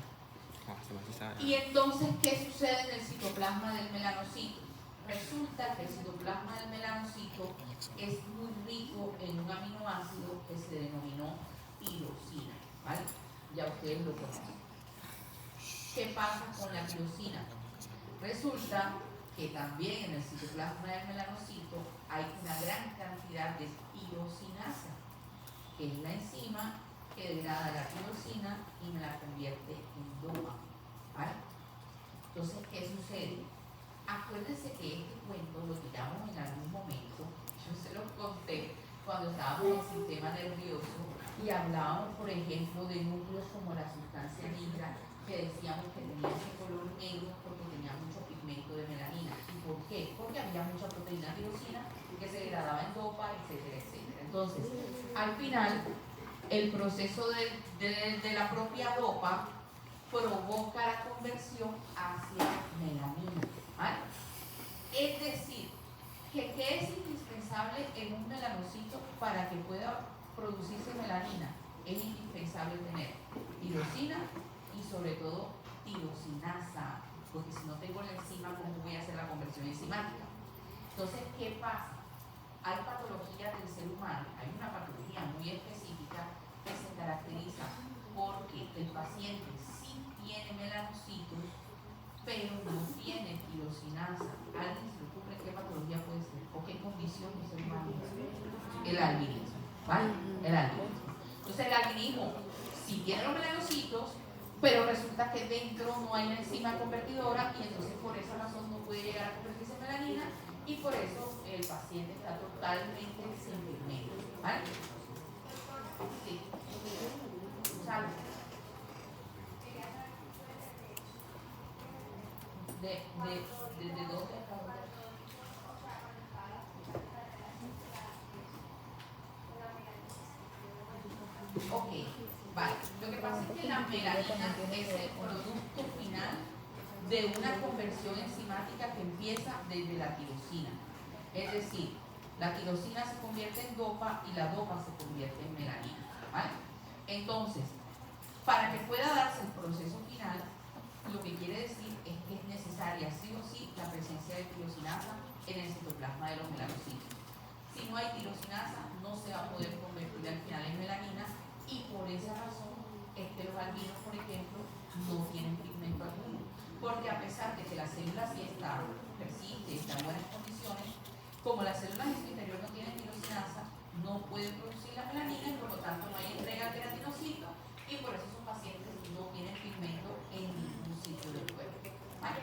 Y entonces, ¿qué sucede en el citoplasma del melanocito? Resulta que el citoplasma del melanocito es muy rico en un aminoácido que se denominó tirosina, ¿vale? Ya ustedes lo conocen. ¿Qué pasa con la tirosina? Resulta que también en el citoplasma del melanocito hay una gran cantidad de tirosinasa, que es la enzima que degrada la tirosina y me la convierte en DOPA, ¿vale? Entonces, ¿qué sucede? Acuérdense que este cuento lo tiramos en algún momento, yo se los conté cuando estábamos en el sistema nervioso y hablábamos, por ejemplo, de núcleos como la sustancia negra, que decíamos que tenía ese color negro porque tenía mucho pigmento de melanina. ¿Y por qué? Porque había mucha proteína tirosina que se degradaba en DOPA, etcétera, etcétera. Entonces, al final, el proceso de la propia DOPA provoca la conversión hacia melanina, ¿vale? Es decir, que ¿qué es indispensable en un melanocito para que pueda producirse melanina? Es indispensable tener tirosina y sobre todo tirosinasa, porque si no tengo la enzima, ¿cómo voy a hacer la conversión enzimática? Entonces, ¿qué pasa? Hay patologías del ser humano, hay una patología muy específica que se caracteriza porque el paciente sí tiene melanocitos, pero no tiene tirosinasa. ¿Alguien se le ocurre qué patología puede ser? ¿O qué condición del ser humano? El albinismo, ¿vale? El albinismo. Entonces el albinismo sí tiene los melanocitos, pero resulta que dentro no hay una enzima convertidora y entonces por esa razón no puede llegar a convertirse en melanina y por eso el paciente está totalmente sin pigmento, ¿vale? Sí. Salud. ¿De dónde? Ok, vale. Lo que pasa es que la melanina es el producto final de una conversión enzimática que empieza desde la tirosina. Es decir, la tirosina se convierte en DOPA y la DOPA se convierte en melanina, ¿vale? Entonces, para que pueda darse el proceso final, lo que quiere decir es que es necesaria sí o sí la presencia de tirosinasa en el citoplasma de los melanocitos. Si no hay tirosinasa, no se va a poder convertir al final en melanina y por esa razón es que los albinos, por ejemplo, no tienen pigmento alguno. Porque a pesar de que la célula sí está, persiste, está en buenas condiciones, como las células en su interior no tienen tirosinasa, no pueden producir la melanina y por lo tanto no hay entrega al queratinocito y por eso esos pacientes no tienen pigmento en ningún sitio del cuerpo. ¿Vale?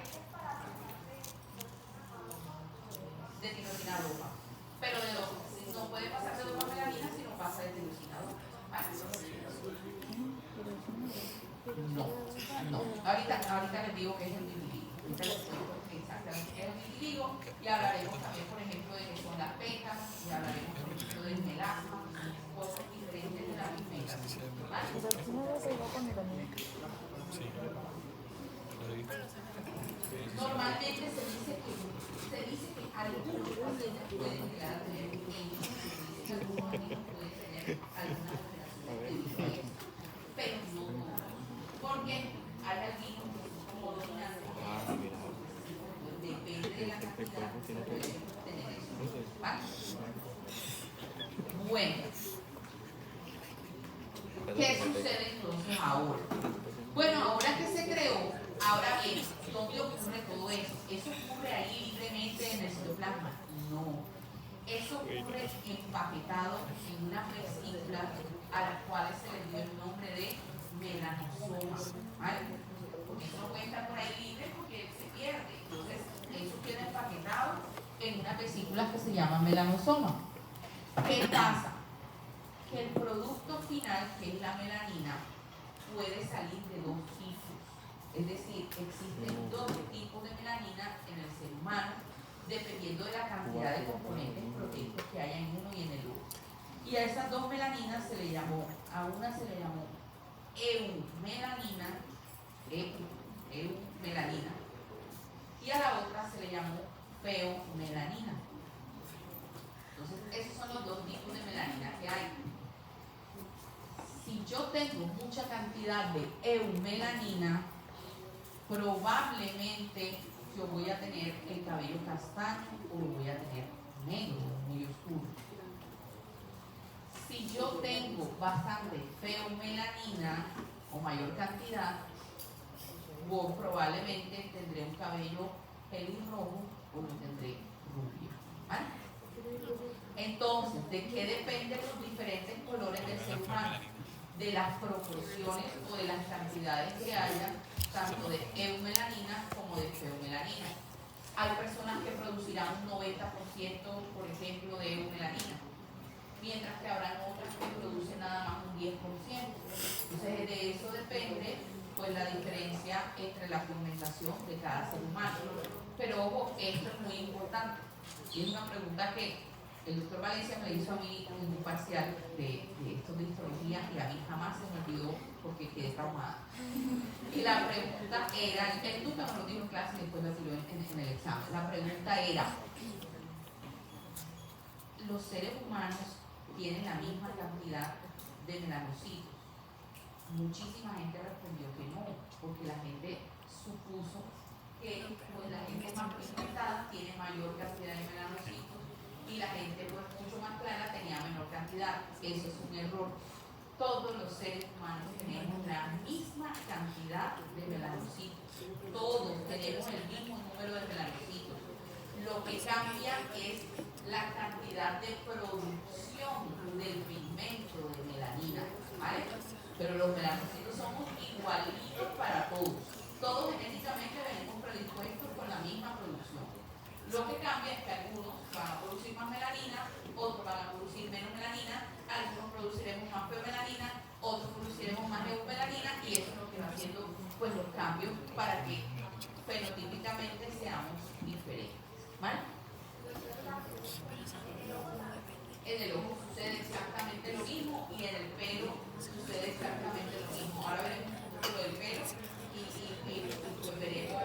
De tirosina a DOPA. Pero de DOPA. No puede pasar de DOPA a melanina si no pasa de tirosina a DOPA. ¿Vale? No, no. Ahorita les digo que es el vitiligo. Ahorita les digo exactamente qué es el vitiligo y hablaremos también, por ejemplo, de qué son las pecas y hablaremos, por ejemplo, del melasma, cosas diferentes de la pigmentación. ¿Vale? Normalmente se dice que algunos pacientes pueden llegar a tener algunos niños pueden tener algunas alteraciones, pero no todas, porque hay algunos que son como dominantes, depende de la cantidad que pueden tener eso. ¿Vale? Bueno, ¿qué sucede entonces ahora? Bueno, ahora que se creó, ahora bien, ¿dónde ocurre todo eso? ¿Eso ocurre ahí libremente en el citoplasma? No. Eso ocurre empaquetado en una vesícula a las cuales se le dio el nombre de melanosoma. ¿Vale? Porque eso no puede estar por ahí libre porque se pierde. Entonces, eso queda empaquetado en una vesícula que se llama melanosoma. ¿Qué pasa? Que el producto final, que es la melanina, puede salir de dos tipos. Es decir, existen dos tipos de melanina en el ser humano, dependiendo de la cantidad de componentes proteicos que haya en uno y en el otro. Y a esas dos melaninas a una se le llamó eumelanina, y a la otra se le llamó feomelanina. Entonces, esos son los dos tipos de melanina que hay. Si yo tengo mucha cantidad de eumelanina, probablemente yo voy a tener el cabello castaño o lo voy a tener negro, muy oscuro. Si yo tengo bastante feomelanina o mayor cantidad, probablemente tendré un cabello pelirrojo o lo tendré rubio. ¿Vale? Entonces, ¿de qué dependen los diferentes colores del ser humano? De las proporciones o de las cantidades que haya, tanto de eumelanina como de feomelanina. Hay personas que producirán un 90%, por ejemplo, de eumelanina, mientras que habrán otras que producen nada más un 10%. Entonces, de eso depende pues la diferencia entre la pigmentación de cada ser humano. Pero ojo, esto es muy importante. Y es una pregunta que el doctor Valencia me hizo a mí en un parcial de esto de histología y a mí jamás se me olvidó porque quedé traumada. Y la pregunta era, él nunca me lo dijo en clase y después lo tiró en el examen. La pregunta era, ¿los seres humanos tienen la misma cantidad de melanocitos? Muchísima gente respondió que no, porque la gente supuso que pues, la gente más pigmentada tiene mayor cantidad de melanocitos y la gente pues mucho más clara tenía menor cantidad. Eso es un error. Todos los seres humanos tenemos la misma cantidad de melanocitos. Todos tenemos el mismo número de melanocitos. Lo que cambia es la cantidad de producción del pigmento de melanina, ¿vale? Pero los melanocitos somos igualitos para todos. Todos genéticamente venimos predispuestos con la misma producción. Lo que cambia es que algunos van a producir más melanina, otros van a producir menos melanina, algunos produciremos más feomelanina, otros produciremos más eumelanina, y eso es lo que va haciendo pues, los cambios para que fenotípicamente seamos diferentes. ¿Vale? En el ojo sucede exactamente lo mismo y en el pelo sucede exactamente lo mismo. Ahora veremos un poco del pelo y pues veremos.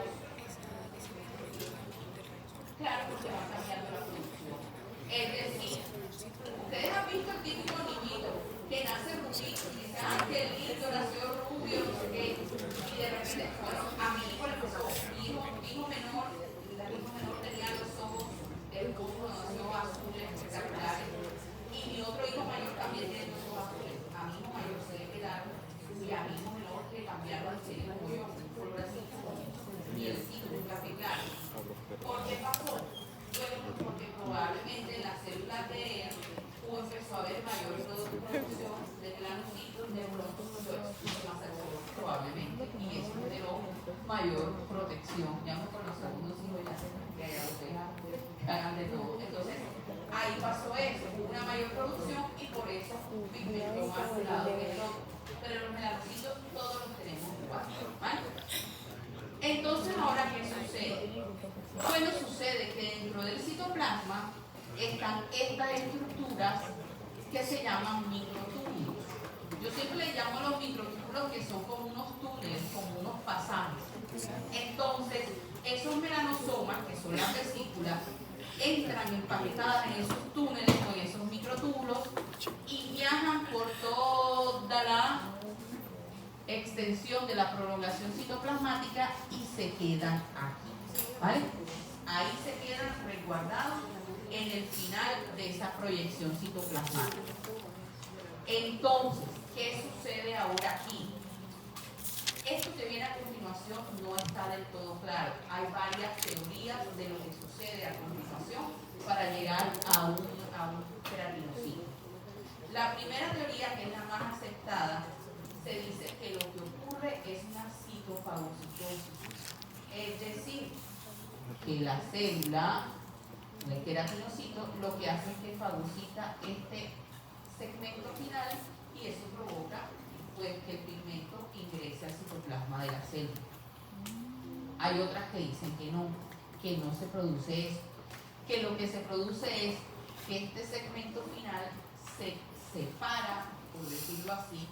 Claro, porque va cambiando la producción. Es decir, ustedes han visto el típico niñito que nace rubito y dice, ¡ay, qué lindo, nació rubio, no sé qué! Y de repente, bueno, a mi hijo le pasó, mi hijo menor tenía los ojos del ojo, nació azules, espectaculares, y mi otro hijo mayor también tiene los ojos azules. A mi hijo mayor se le quedaron y a mi hijo menor le cambiaron el cerebro a un color así como mielcito, un café claro. ¿Por qué pasó? Bueno, porque probablemente en las células de él empezó a haber mayor producción de melanocitos, de pronto más alcohol probablemente, y eso generó mayor protección. Ya con los segundos hijos ya se hagan de todo. Entonces, ahí pasó eso, una mayor producción y por eso pigmentó más un lado que el otro. pero los melanocitos todos los tenemos igual, ¿vale? Entonces, ahora, ¿qué sucede? Bueno, sucede que dentro del citoplasma están estas estructuras que se llaman microtúbulos. Yo siempre le llamo a los microtúbulos que son como unos túneles, como unos pasajes. Entonces, esos melanosomas, que son las vesículas, entran empaquetadas en esos túneles o en esos microtúbulos y viajan por toda la extensión de la prolongación citoplasmática y se quedan aquí, ¿vale? Ahí se quedan resguardados en el final de esa proyección citoplasmática. Entonces, ¿qué sucede ahora aquí? Esto que viene a continuación no está del todo claro. Hay varias teorías de lo que sucede a continuación para llegar a un queratinocito. La primera teoría, que es la más aceptada, se dice que lo que ocurre es una citofagocitosis. Es decir, que la célula, el queratinocito, lo que hace es que fagocita este segmento final y eso provoca pues que el pigmento ingrese al citoplasma de la célula. Hay otras que dicen que no se produce eso, que lo que se produce es que este segmento final se separa, por decirlo así,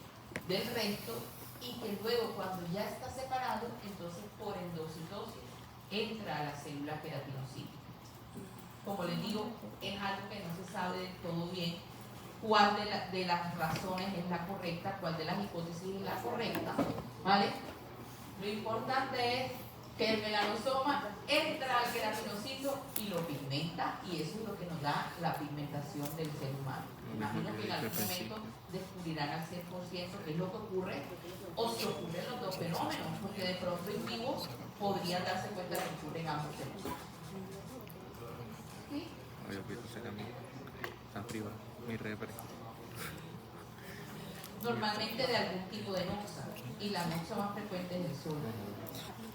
del resto y que luego cuando ya está separado, entonces por endocitosis entra a la célula queratinocítica. Como les digo, es algo que no se sabe del todo bien cuál de las razones es la correcta, cuál de las hipótesis es la correcta, ¿vale? Lo importante es que el melanosoma entra al queratinocito y lo pigmenta, y eso es lo que nos da la pigmentación del ser humano. Imagino que en algún momento descubrirán al 100% qué es lo que ocurre, o si ocurren los dos fenómenos, porque de pronto en vivo podrían darse cuenta de que ocurren ambos fenómenos. ¿Sí? Normalmente de algún tipo de noxa, y la noxa más frecuente es el sol.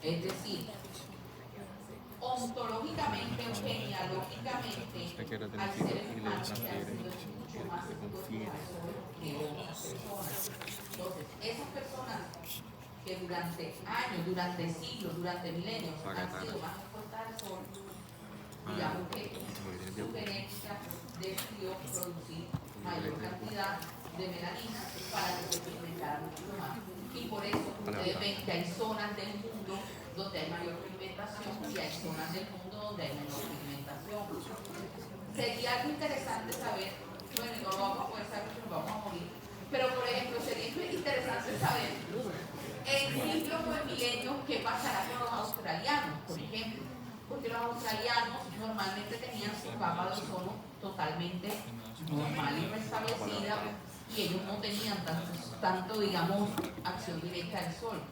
Es decir, ontológicamente o genealógicamente, al ser humano se ha sido mucho más expuesto al sol que otras personas. Entonces, esas personas que durante años, durante siglos, durante milenios han sido más expuestas al sol, digamos que su genética decidió producir mayor cantidad de melanina para que se pigmentara mucho más. Y por eso ustedes ven que hay zonas del mundo donde hay mayor pigmentación y hay zonas del mundo donde hay menor pigmentación. Sería algo interesante saber, bueno, no lo vamos a poder saber porque nos vamos a morir, pero por ejemplo, sería interesante saber en siglos o en milenios qué pasará con los australianos, por ejemplo. Porque los australianos normalmente tenían su capa de ozono totalmente normal y restablecida, y ellos no tenían tanto, digamos, acción directa del sol.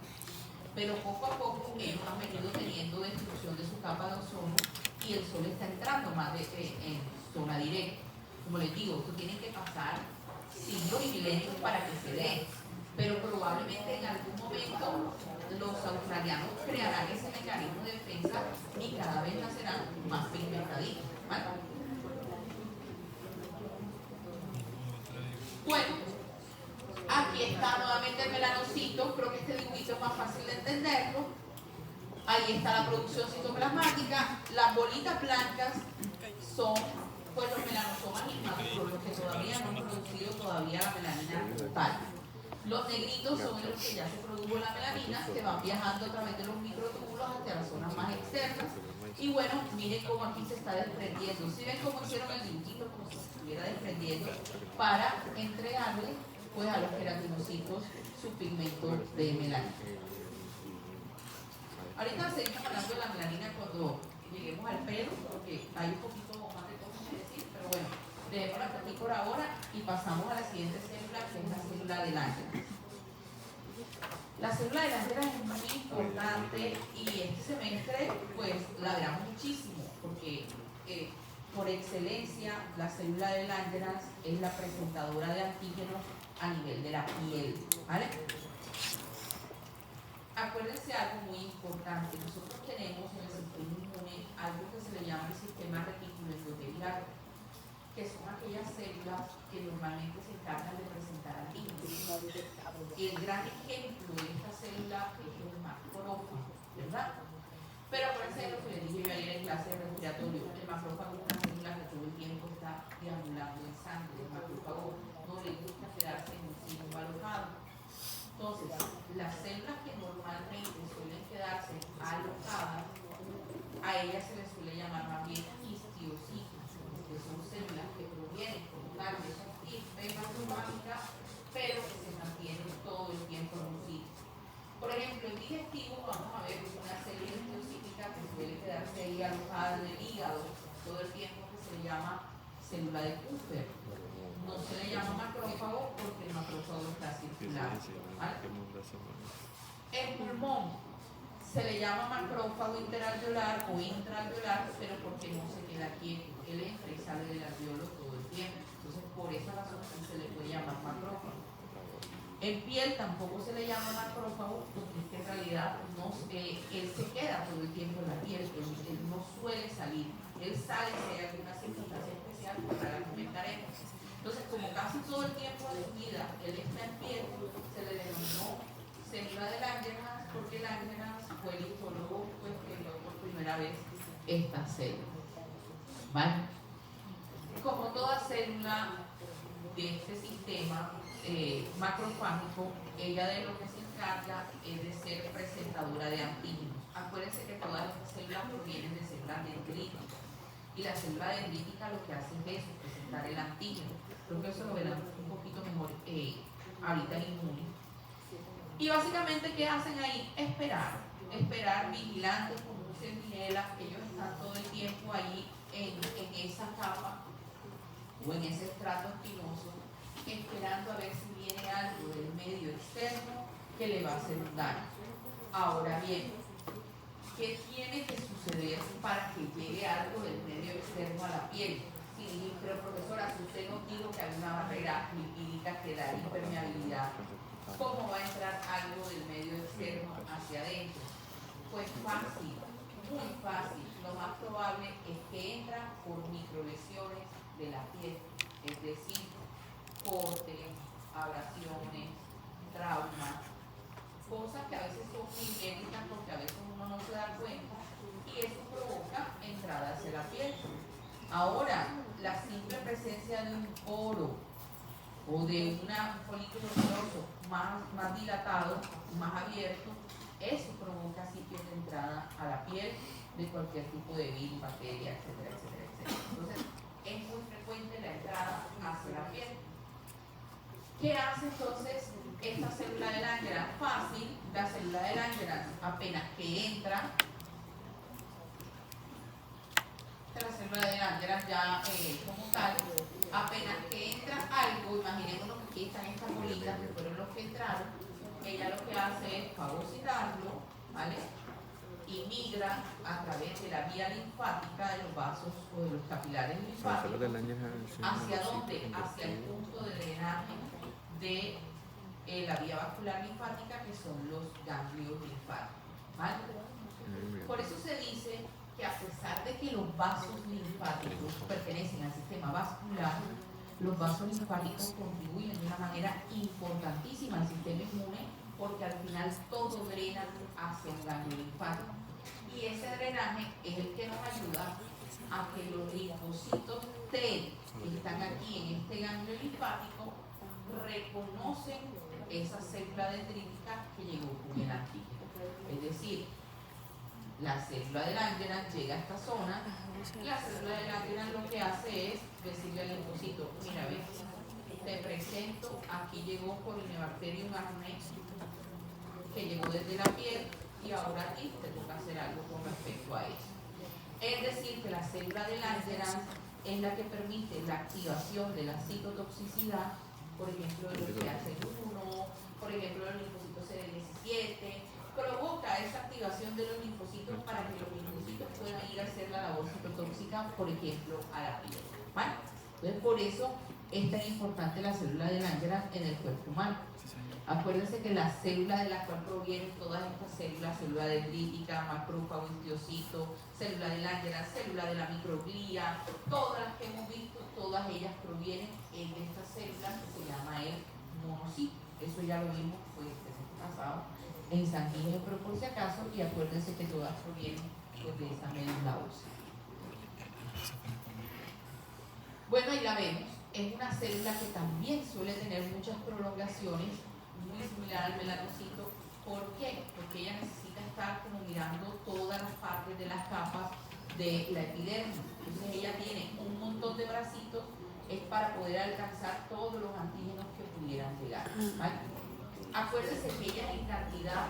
Pero poco a poco ellos han venido teniendo destrucción de su capa de ozono y el sol está entrando más en zona directa. Como les digo, esto tiene que pasar siglos y milenios para que se dé, pero probablemente en algún momento los australianos crearán ese mecanismo de defensa y cada vez nacerán más pigmentaditos, ¿vale? Bueno, aquí está nuevamente el melanocito. Creo que este dibujito es más fácil de entenderlo. Ahí está la producción citoplasmática. Las bolitas blancas son pues los melanosomas inmaduros, los que todavía no han producido todavía la melanina total. Los negritos son los que ya se produjo la melanina, que van viajando a través de los microtúbulos hacia las zonas más externas. Y bueno, miren cómo aquí se está desprendiendo. ¿Sí ven cómo hicieron el dibujito? Como si se estuviera desprendiendo para entregarle pues a los queratinocitos su pigmento de melanina. Ahorita seguimos hablando de la melanina cuando lleguemos al pelo, porque hay un poquito más de cosas que decir, pero bueno, dejémoslo hasta aquí por ahora y pasamos a la siguiente célula, que es la célula del ángel. La célula del ángel es muy importante y este semestre pues la verán muchísimo, porque por excelencia la célula del ángel es la presentadora de antígenos a nivel de la piel, ¿vale? Acuérdense algo muy importante. Nosotros tenemos en el sistema inmune algo que se le llama el sistema reticuloendotelial. que son aquellas células que normalmente se encargan de presentar antígenos. El gran ejemplo de esta célula es el macrófago, ¿verdad? Pero acuérdense de lo que les dije yo ayer en clase de respiratorio. El macrófago es una célula que todo el tiempo está deambulando en sangre. El macrófago no le gusta quedarse en un sitio alojado. Entonces, las células que normalmente suelen quedarse alojadas, a ellas se les suele llamar más bien histiocitos, que son células que provienen como tal de esa hematomática, pero que se mantienen todo el tiempo en un sitio. Por ejemplo, en digestivo vamos a ver una célula histiocítica que suele quedarse ahí alojada en el hígado todo el tiempo, que se le llama célula de Kupffer. No se le llama macrófago porque el macrófago está circular. ¿Vale? El pulmón se le llama macrófago interalveolar o intraalveolar, pero porque no se queda quieto. Él entra y sale del alveolo todo el tiempo. Entonces, por esa razón se le puede llamar macrófago. En piel tampoco se le llama macrófago porque es que en realidad él se queda todo el tiempo en la piel, él no suele salir. Él sale si hay alguna circunstancia especial, pues ahora la comentaremos. Entonces, como casi todo el tiempo de su vida él está en piel, se le denominó célula de Langerhans porque Langerhans fue el histólogo pues, que vio por primera vez esta célula. ¿Vale? Como toda célula de este sistema macrofágico, ella de lo que se encarga es de ser presentadora de antígenos. Acuérdense que todas estas células provienen de células dendríticas y la célula dendrítica lo que hace es eso, presentar el antígeno. Creo que eso lo verán un poquito mejor ahorita en inmune. Y básicamente, ¿qué hacen ahí? Esperar vigilantes como un centinela. Ellos están todo el tiempo ahí en esa capa o en ese estrato espinoso, esperando a ver si viene algo del medio externo que le va a hacer un daño. Ahora bien, ¿qué tiene que suceder para que llegue algo del medio externo a la piel? Sí, pero profesora, si usted nos dijo que hay una barrera lipídica que da impermeabilidad, ¿cómo va a entrar algo del medio externo hacia adentro? Pues fácil, muy fácil. Lo más probable es que entra por microlesiones de la piel, es decir, cortes, abrasiones, traumas, cosas que a veces son ingénitas porque a veces uno no se da cuenta y eso provoca entrada hacia la piel. Ahora, la simple presencia de un poro o de un folículo seroso más dilatado, más abierto, eso provoca sitios de entrada a la piel de cualquier tipo de virus, bacteria, etcétera, etcétera, etcétera. Entonces, es muy frecuente la entrada hacia la piel. ¿Qué hace entonces esta célula de Langerhans? Fácil, la célula de Langerhans apenas que entra, la célula de Langerhans ya como tal, apenas que entra algo, imaginémonos que aquí están estas bolitas que fueron los que entraron, ella lo que hace es fagocitarlo, ¿vale? Y migra a través de la vía linfática de los vasos o de los capilares linfáticos. ¿Hacia dónde? Hacia el punto de drenaje de la vía vascular linfática, que son los ganglios linfáticos, ¿vale? Por eso se dice que a pesar de que los vasos linfáticos pertenecen al sistema vascular, los vasos linfáticos contribuyen de una manera importantísima al sistema inmune porque al final todo drena hacia el ganglio linfático. Y ese drenaje es el que nos ayuda a que los linfocitos T que están aquí en este ganglio linfático reconocen esa célula dendrítica que llegó con el antígeno. Es decir, la célula de Langerhans llega a esta zona y la célula de Langerhans lo que hace es decirle al linfocito, mira, ves, te presento, aquí llegó Corynebacterium acnes, que llegó desde la piel y ahora a ti te toca hacer algo con respecto a eso. Es decir, que la célula de Langerhans es la que permite la activación de la citotoxicidad, por ejemplo, de los TH1, por ejemplo, los linfocitos CD17, provoca esa activación de los linfocitos para que los linfocitos puedan ir a hacer la labor citotóxica, por ejemplo, a la piel. ¿Vale? Entonces, por eso es tan importante la célula de Langerhans en el cuerpo humano? Acuérdense que la célula de la cual provienen todas estas células, célula dendrítica, macrófago, histiocyto, célula de Langerhans, célula de la microglía, todas las que hemos visto, todas ellas provienen de esta célula que se llama el monocito. Eso ya lo vimos pues, el pasado en sanguíneo, pero por si acaso, y acuérdense que todas provienen pues, de esa médula ósea. Bueno, ahí la vemos. Es una célula que también suele tener muchas prolongaciones, muy similar al melanocito. ¿Por qué? Porque ella necesita estar como mirando todas las partes de las capas de la epidermis. Entonces ella tiene un montón de bracitos, es para poder alcanzar todos los antígenos que pudieran llegar. ¿Vale? Acuérdense que ellas en cantidad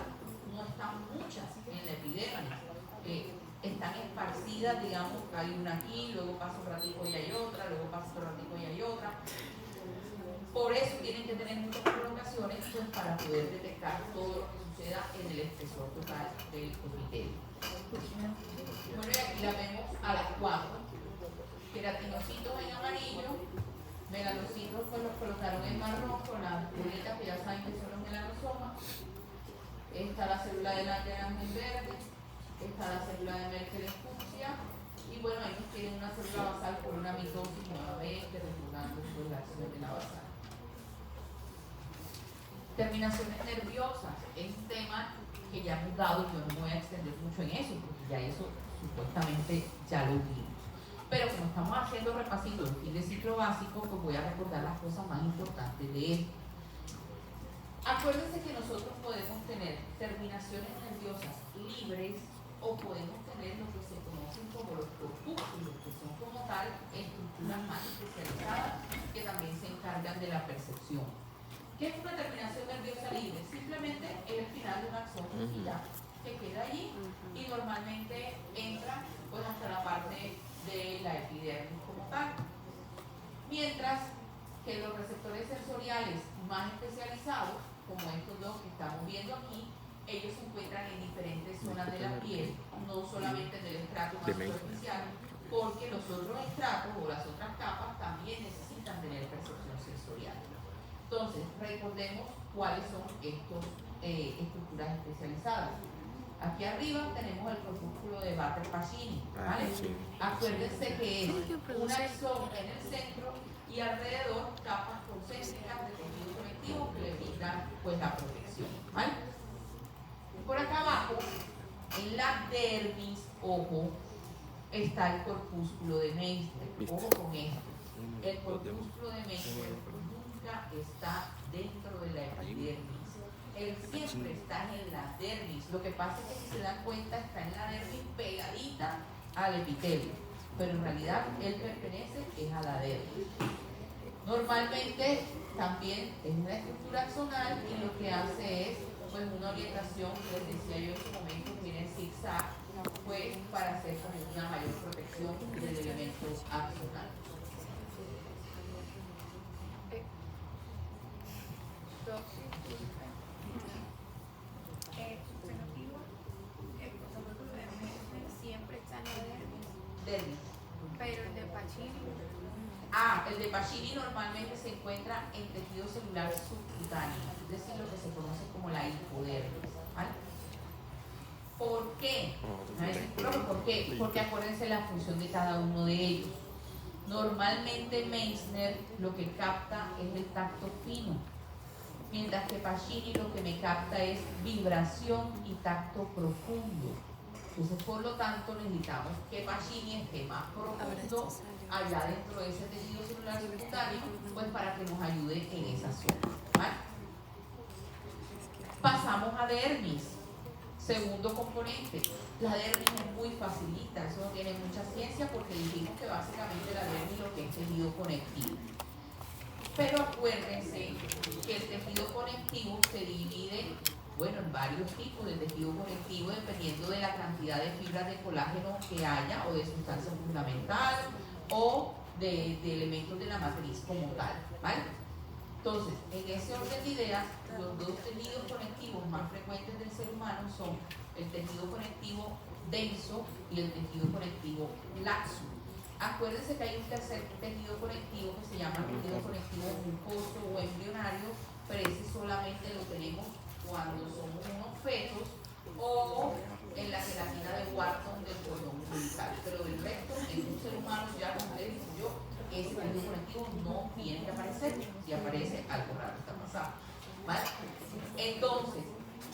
no están muchas en la epidermis. Están esparcidas, digamos, hay una aquí, luego pasa un ratico y hay otra, luego pasa otro ratico y hay otra. Por eso tienen que tener muchas prolongaciones pues, para poder detectar todo lo que suceda en el espesor total del epitelio. Bueno, y aquí la vemos a las 4. Queratinocitos en amarillo, melanocitos pues los colocaron en marrón con las bolitas que ya saben que son los melanosomas. Está la célula de Langerhans en verde, está la célula de Merkel en fucsia, y bueno, ellos tienen una célula basal por una mitosis nuevamente, recordando pues, la acción de la basal. Terminaciones nerviosas es un tema que ya hemos dado, yo no me voy a extender mucho en eso, porque ya eso supuestamente ya lo vimos. Pero como estamos haciendo repasito del fin de ciclo básico, pues voy a recordar las cosas más importantes de él. Acuérdense que nosotros podemos tener terminaciones nerviosas libres o podemos tener lo que se conocen como los corpúsculos, que son como tal estructuras más especializadas que también se encargan de la percepción. ¿Qué es una terminación nerviosa libre? Simplemente es el final de una acción que queda allí y normalmente entra pues, hasta la parte de la epidermis como tal. Mientras que los receptores sensoriales más especializados, como estos dos que estamos viendo aquí, ellos se encuentran en diferentes zonas de la piel, no solamente en el estrato más superficial, porque los otros estratos o las otras capas también necesitan tener percepción sensorial. Entonces, recordemos cuáles son estas estructuras especializadas. Aquí arriba tenemos el corpúsculo de Bader-Pacini, ¿vale? Acuérdense que es un axón en el centro y alrededor capas concéntricas de tejido conectivo que le brindan pues, la protección, ¿vale? Por acá abajo, en la dermis, ojo, está el corpúsculo de Meissner. Ojo con esto. El corpúsculo de Meissner nunca está dentro de la epidermis. Él siempre está en la dermis. Lo que pasa es que si se dan cuenta está en la dermis pegadita al epitelio. Pero en realidad él pertenece es a la dermis. Normalmente también es una estructura axonal y lo que hace es pues, una orientación, que les decía yo en su momento, tiene zigzag, pues para hacer como una mayor protección del elemento axonal. Pero el de Pacini. El de Pacini normalmente se encuentra en tejido celular subcutáneo, es decir, lo que se conoce como la hipodermis. ¿Vale? ¿Por qué? ¿Por qué? Porque acuérdense la función de cada uno de ellos. Normalmente Meissner lo que capta es el tacto fino, mientras que Pacini lo que me capta es vibración y tacto profundo. Entonces, por lo tanto, necesitamos que Pacini esté más profundo allá dentro de ese tejido celular subcutáneo, pues para que nos ayude en esa zona. ¿Vale? Pasamos a dermis, segundo componente. La dermis es muy facilita, eso no tiene mucha ciencia porque dijimos que básicamente la dermis lo que es tejido conectivo. Pero acuérdense que el tejido conectivo se divide en varios tipos de tejido conectivo dependiendo de la cantidad de fibras de colágeno que haya o de sustancia fundamental o de elementos de la matriz como tal, ¿vale? Entonces, en ese orden de ideas, los dos tejidos conectivos más frecuentes del ser humano son el tejido conectivo denso y el tejido conectivo laxo. Acuérdense que hay un tercer tejido conectivo que se llama tejido conectivo mucoso o embrionario, pero ese solamente lo tenemos cuando somos unos fetos o en la gelatina de Wharton del cordón umbilical. Pero del resto, en un ser humano ya, como les digo yo, ese tejido conectivo no tiene que aparecer. Si aparece, algo raro está pasando. ¿Vale? Entonces,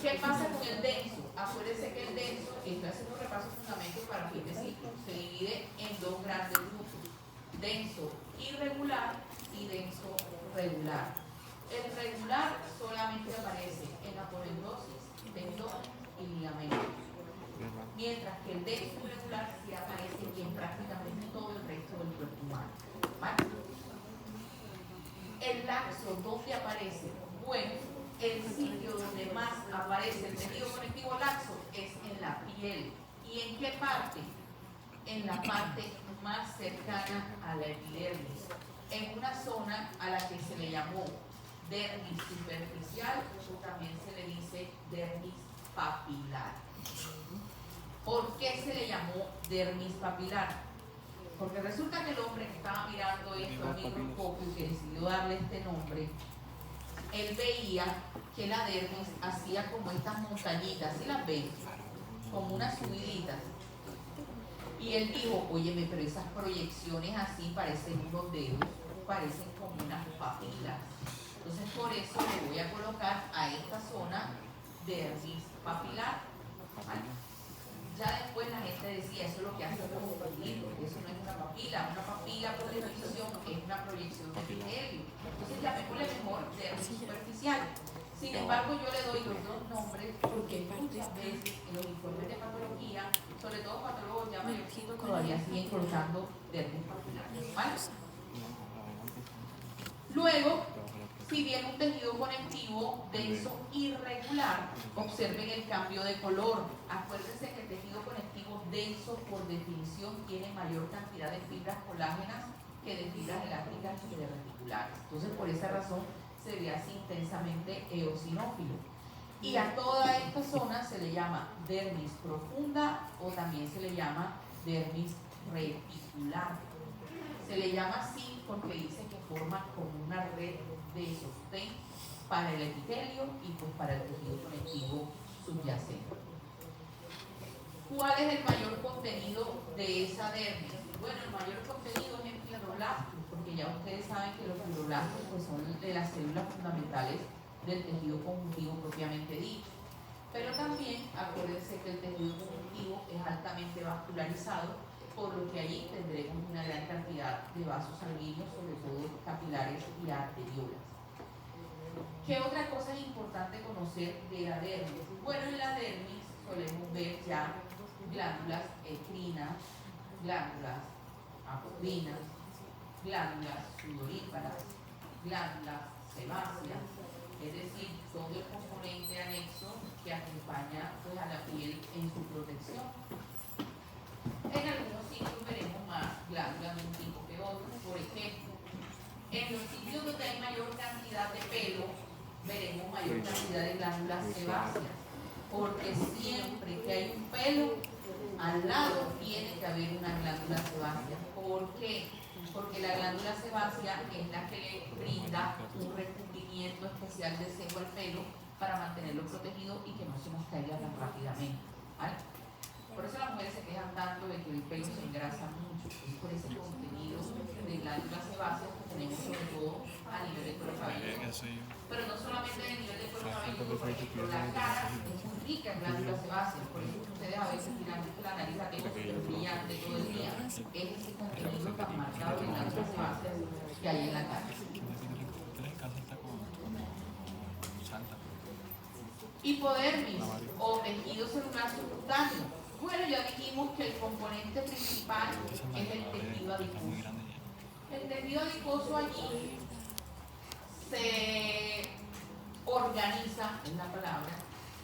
¿qué pasa con el denso? Acuérdense que el denso, estoy haciendo un repaso fundamental para fin de ciclo, se divide en dos grandes grupos: denso irregular y denso regular. El regular solamente aparece en la aponeurosis, tendón y ligamento, mientras que el denso irregular sí aparece en prácticamente todo el resto del cuerpo humano. ¿Vale? El laxo, ¿dónde aparece? Bueno, el sitio donde más aparece el tejido conectivo laxo es en la piel. ¿Y en qué parte? En la parte más cercana a la epidermis, en una zona a la que se le llamó dermis superficial o también se le dice dermis papilar. ¿Por qué se le llamó dermis papilar? Porque resulta que el hombre que estaba mirando esto al microscopio y que decidió darle este nombre, él veía que la dermis hacía como estas montañitas, ¿sí las ven? Como unas subiditas. Y él dijo, óyeme, pero esas proyecciones así parecen unos dedos, parecen como unas papilas. Entonces por eso le voy a colocar a esta zona dermis papilar. ¿Vale? Ya después la gente decía, eso es lo que hace confundir, porque eso no es una papila por definición es una proyección de epitelio. Entonces llamémosle mejor dermis superficial. Sin embargo, yo le doy los dos nombres porque muchas veces en los informes de patología, sobre todo patólogos ya mayorcitos, todavía siguen colocando dermis papilar. ¿Vale? Luego, si bien un tejido conectivo denso irregular, observen el cambio de color. Acuérdense que el tejido conectivo denso, por definición, tiene mayor cantidad de fibras colágenas que de fibras elásticas y de reticulares. Entonces, por esa razón, se ve así intensamente eosinófilo. Y a toda esta zona se le llama dermis profunda o también se le llama dermis reticular. Se le llama así porque dice que forma como una red de sostén para el epitelio y pues para el tejido conectivo subyacente. ¿Cuál es el mayor contenido de esa dermis? Bueno, el mayor contenido es en fibroblastos, porque ya ustedes saben que los fibroblastos pues, son de las células fundamentales del tejido conjuntivo propiamente dicho. Pero también acuérdense que el tejido conjuntivo es altamente vascularizado, por lo que allí tendremos una gran cantidad de vasos sanguíneos, sobre todo capilares y arteriolas. ¿Qué otra cosa es importante conocer de la dermis? Bueno, en la dermis solemos ver ya glándulas endocrinas, glándulas apocrinas, glándulas sudoríparas, glándulas sebáceas, es decir, todo el componente anexo que acompaña pues, a la piel en su protección. En algunos sitios veremos más glándulas de un tipo que otros. Por ejemplo, en los sitios donde hay mayor cantidad de pelo, veremos mayor cantidad de glándulas sebáceas, porque siempre que hay un pelo, al lado tiene que haber una glándula sebácea. ¿Por qué? Porque la glándula sebácea es la que le brinda un recubrimiento especial de sebo al pelo para mantenerlo protegido y que no se nos caiga tan rápidamente. ¿Vale? Por eso las mujeres se quejan tanto de que el pelo se engrasa mucho, es por ese contenido de glándulas sebáceas que tenemos sobre todo a nivel de cuero cabelludo. Pero no solamente a nivel de cuero cabelludo, por ejemplo, la cara es muy rica en glándulas sebáceas, por eso ustedes a veces miran la nariz la tengo súper brillante todo el día, es ese contenido tan marcado de glándulas sebáceas que hay en la cara. Hipodermis o tejido celular subcutáneo. Bueno, ya dijimos que el componente principal es el tejido adiposo. El tejido adiposo allí se organiza, es la palabra,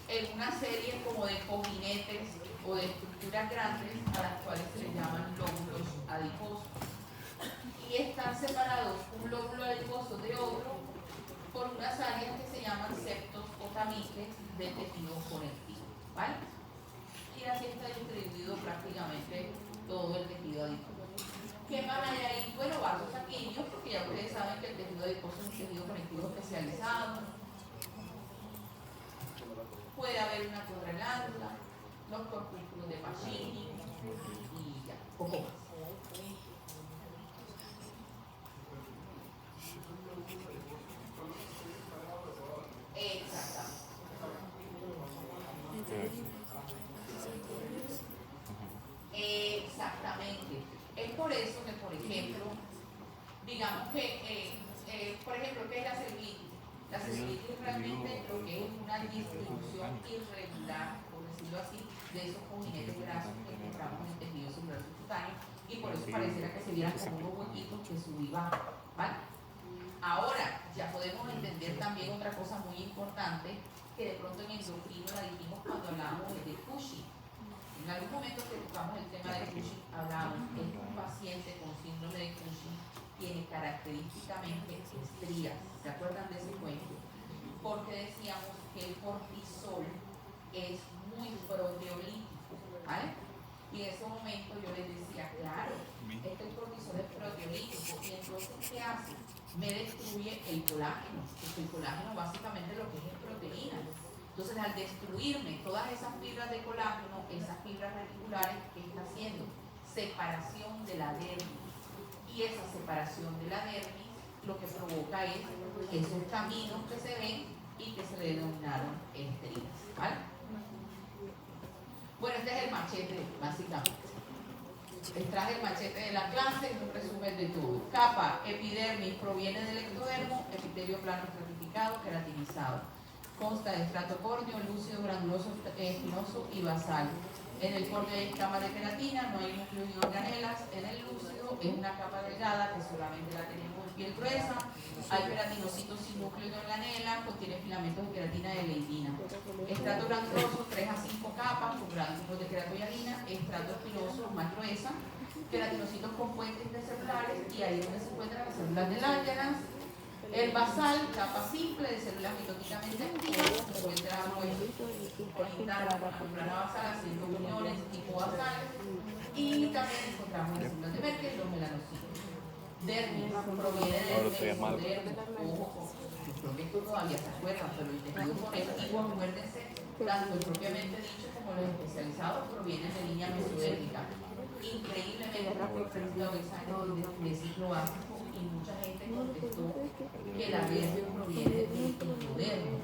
en una serie como de cojinetes o de estructuras grandes a las cuales se les llaman lóbulos adiposos. Y están separados un lóbulo adiposo de otro por unas áreas que se llaman septos o tamices de tejido conectivo. ¿Vale? Y así está distribuido prácticamente todo el tejido adiposo. ¿Qué que el tejido adiposo es un tejido conectivo especializado. Puede haber una que otra glándula, los corpúsculos de Pacini y ya, poco más. Exactamente. Exactamente. Es por eso que, por ejemplo, digamos que, por ejemplo, ¿qué es la celulitis? La celulitis es realmente lo que es una distribución irregular, por decirlo así, de esos cojinetes grasos que encontramos en el tejido celular subcutáneo, y por eso pareciera que se vieran como unos huequitos que subían y bajan, ¿vale? Ahora, ya podemos entender también otra cosa muy importante, que de pronto en endocrino la dijimos cuando hablábamos de Cushing. En algún momento que tocamos el tema de Cushing, hablábamos que un paciente con síndrome de Cushing tiene característicamente estrías. ¿Se acuerdan de ese cuento? Porque decíamos que el cortisol es muy proteolítico, ¿vale? Y en ese momento yo les decía, claro, es que el cortisol es proteolítico, y entonces ¿qué hace? Me destruye el colágeno, porque el colágeno básicamente lo que es proteína. Entonces, al destruirme todas esas fibras de colágeno, esas fibras reticulares, ¿qué está haciendo? Separación de la dermis. Y esa separación de la dermis lo que provoca es esos caminos que se ven y que se le denominaron estrías, ¿vale? Bueno, este es el machete, básicamente. Les traje el machete de la clase, es un resumen de todo. Capa, epidermis, proviene del ectodermo, epitelio plano estratificado, queratinizado. Consta de estrato córneo, lúcido, granuloso, espinoso y basal. En el córneo hay escamas de queratina, no hay núcleo ni organelas. En el lúcido es una capa delgada que solamente la tenemos en piel gruesa. Hay queratinocitos sin núcleo ni organela, contiene filamentos de queratina y de leidina. Estrato granuloso, 3 a 5 capas con gránulos de queratoiarina. Estrato espinoso, más gruesa. Queratinocitos con puentes intercelulares, y ahí es donde se encuentran las células de Langerhans. El basal, capa simple de células mitóticamente activas, se encuentra conectada con la membrana basal haciendo uniones tipo basales, y también encontramos las células de Merkel y los melanocitos. Dermis proviene del mesodermo, ojo, yo creo que esto todavía se acuerdan, pero el tejido conectivo, acuérdense, tanto el propiamente dicho como los especializados provienen de línea mesodérmica. Increíblemente, por ejemplo, de ciclo básico, y mucha gente contestó que la dermis proviene del endodermo.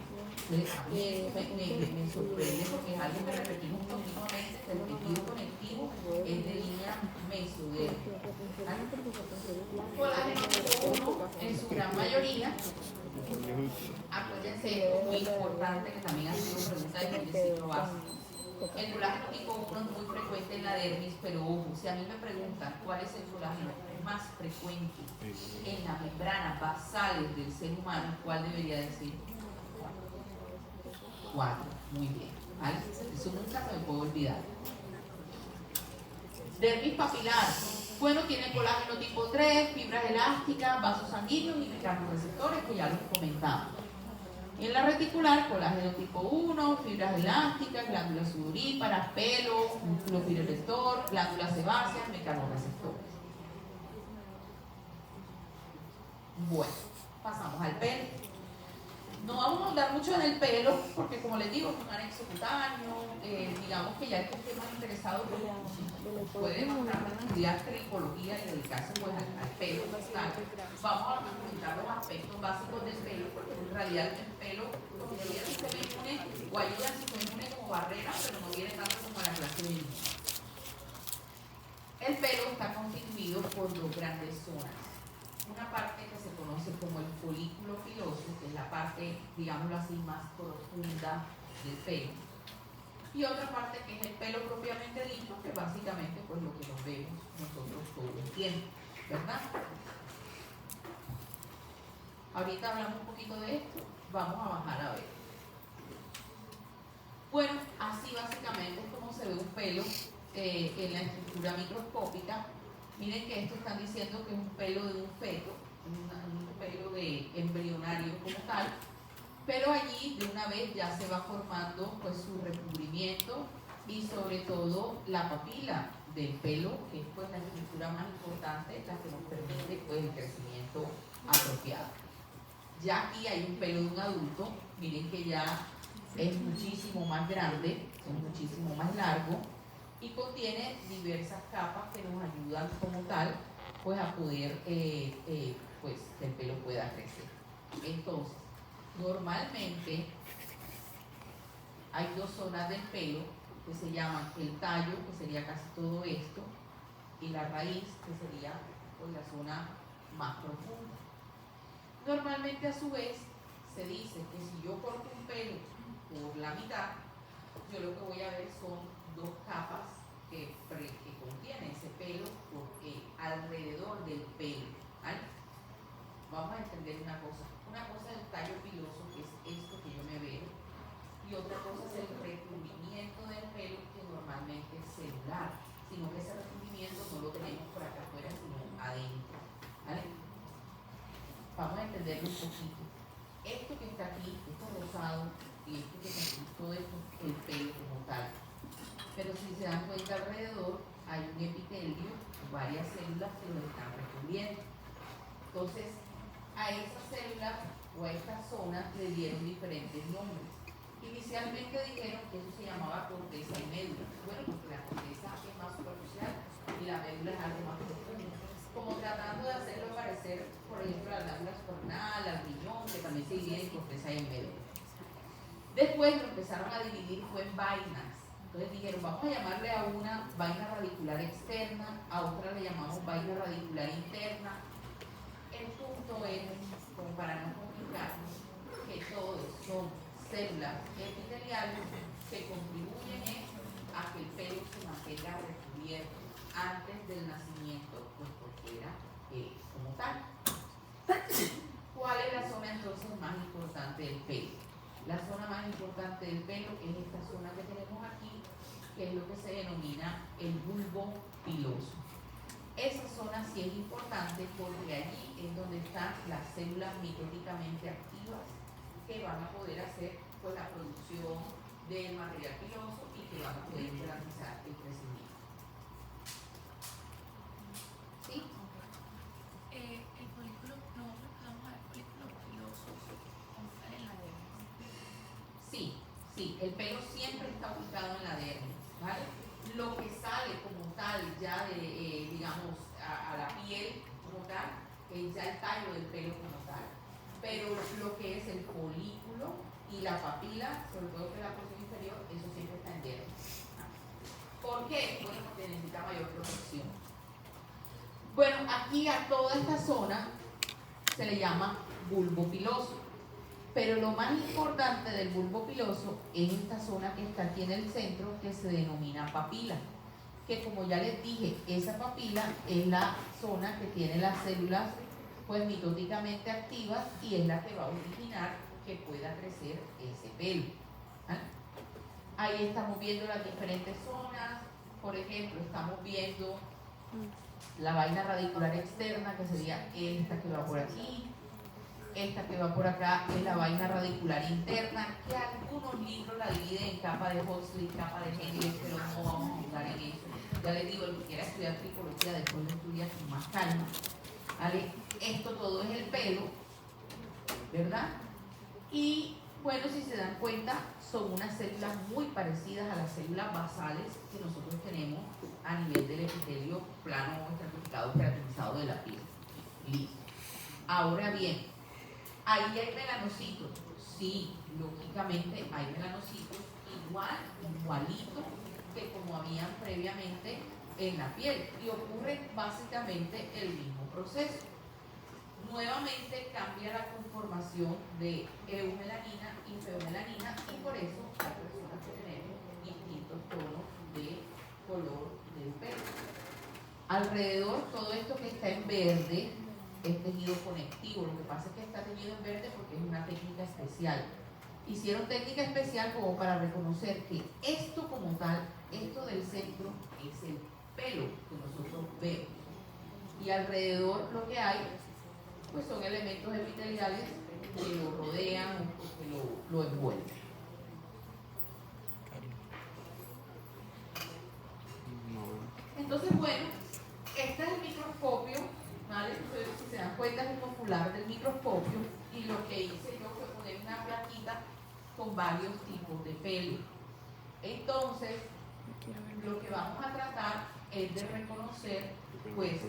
A mí me sorprende porque es algo que repetimos continuamente, que el tejido conectivo es de línea mesodérmica. Colágeno tipo 1 en su gran mayoría. Acuérdense, esto es muy importante, que también ha sido pregunta de ciclo básico. El colágeno tipo 1 es muy frecuente en la dermis, pero ojo, si a mí me preguntan cuál es el colágeno más frecuente en las membranas basales del ser humano, ¿cuál debería decir? 4, muy bien, ¿vale? Eso nunca se me puede olvidar. Dermis papilar, bueno, tiene colágeno tipo 3, fibras elásticas, vasos sanguíneos y mecanorreceptores, que ya los comentamos. En la reticular, colágeno tipo 1, fibras elásticas, glándulas sudoríparas, pelo, músculo pirolector, glándulas sebáceas, mecanorreceptores. Bueno, pasamos al pelo. No vamos a ahondar mucho en el pelo, porque como les digo, es un anexo cutáneo, digamos que ya estos temas interesados pueden estudiar tricología y dedicarse pues al pelo cutáneo. Vamos a comentar los aspectos básicos del pelo, porque en realidad el pelo considera un sistema inmune o ayuda al sistema inmune como barrera, pero no viene tanto como a la clase de inmune. El pelo está constituido por 2 grandes zonas. Una parte que se conoce como el folículo piloso, que es la parte, digámoslo así, más profunda del pelo. Y otra parte que es el pelo propiamente dicho, que básicamente pues lo que nos vemos nosotros todo el tiempo, ¿verdad? Ahorita hablamos un poquito de esto, vamos a bajar a ver. Bueno, así básicamente es como se ve un pelo en la estructura microscópica. Miren que esto están diciendo que es un pelo de un feto, un pelo de embrionario como tal, pero allí de una vez ya se va formando pues su recubrimiento y sobre todo la papila del pelo, que es pues la estructura más importante, la que nos permite pues el crecimiento apropiada. Ya aquí hay un pelo de un adulto, miren que ya es muchísimo más grande, es muchísimo más largo y contiene diversas capas que nos ayudan como tal pues a poder pues que el pelo pueda crecer. Entonces, normalmente hay dos zonas del pelo que se llaman el tallo, que sería casi todo esto, y la raíz, que sería pues la zona más profunda. Normalmente a su vez se dice que si yo corto un pelo por la mitad, yo lo que voy a ver son dos capas que contienen ese pelo alrededor del pelo, ¿vale? Vamos a entender una cosa es el tallo piloso, que es esto que yo me veo, y otra cosa es el recubrimiento del pelo, que normalmente es celular, sino que ese recubrimiento no lo tenemos por acá afuera, sino adentro, ¿vale? Vamos a entenderlo un poquito. Esto que está aquí, esto rosado, y esto que está aquí, todo esto es el pelo como tal. Pero si se dan cuenta alrededor, hay un epitelio, varias células que lo están recubriendo. Entonces, a esas células o a estas zonas le dieron diferentes nombres. Inicialmente dijeron que eso se llamaba corteza y médula. Bueno, porque la corteza es más superficial y la médula es algo más profundo. Como tratando de hacerlo parecer, por ejemplo, la glándula suprarrenal, al riñón, que también se divide en corteza y en médula. Después lo empezaron a dividir fue en vainas. Entonces dijeron, vamos a llamarle a una vaina radicular externa, a otra le llamamos vaina radicular interna. El punto es, como para no complicarnos, que todos son células epiteliales que contribuyen a que el pelo se mantenga recubierto antes del nacimiento, pues porque era como tal. ¿Cuál es la zona entonces más importante del pelo? La zona más importante del pelo es esta zona que tenemos aquí, que es lo que se denomina el bulbo piloso. Esa zona sí es importante porque allí es donde están las células mitóticamente activas que van a poder hacer pues, la producción del material piloso y que van a poder garantizar el crecimiento. ¿Sí? El folículo, nosotros vamos a ver folículos pilosos en la dermis. Sí, el pelo siempre está ubicado en la dermis, ¿vale? Lo que sale como tal ya de, digamos, a la piel como tal, es ya el tallo del pelo como tal. Pero lo que es el folículo y la papila, sobre todo que la porción inferior, eso siempre está en dermis. ¿Por qué? Bueno, porque necesita mayor protección. Bueno, aquí a toda esta zona se le llama bulbo piloso. Pero lo más importante del bulbo piloso es esta zona que está aquí en el centro, que se denomina papila. Que como ya les dije, esa papila es la zona que tiene las células pues mitóticamente activas y es la que va a originar que pueda crecer ese pelo. ¿Vale? Ahí estamos viendo las diferentes zonas. Por ejemplo, estamos viendo la vaina radicular externa, que sería esta que va por aquí. Esta que va por acá es la vaina radicular interna, que algunos libros la dividen en capa de Huxley, capa de Henry, pero no vamos a jugar en eso. Ya les digo, el que quiera estudiar tricología después lo estudia con más calma. ¿Vale? Esto todo es el pelo, ¿verdad? Y bueno, si se dan cuenta, son unas células muy parecidas a las células basales que nosotros tenemos a nivel del epitelio plano estratificado queratinizado de la piel. Listo. Ahora bien, ahí hay melanocitos. Sí, lógicamente hay melanocitos igualito que como habían previamente en la piel. Y ocurre básicamente el mismo proceso. Nuevamente cambia la conformación de eumelanina y feomelanina y por eso hay personas que tenemos distintos tonos de color del pelo. Alrededor, todo esto que está en verde es tejido conectivo. Lo que pasa es que está teñido en verde porque es una técnica especial. Hicieron técnica especial como para reconocer que esto como tal, esto del centro, es el pelo que nosotros vemos. Y alrededor lo que hay, pues son elementos epiteliales que lo rodean o que lo envuelven. Entonces, bueno, este es el microscopio, ¿vale? Entonces, si se dan cuenta es el popular del microscopio y lo que hice yo fue poner una plaquita con varios tipos de pelo. Entonces, lo que vamos a tratar es de reconocer, pues,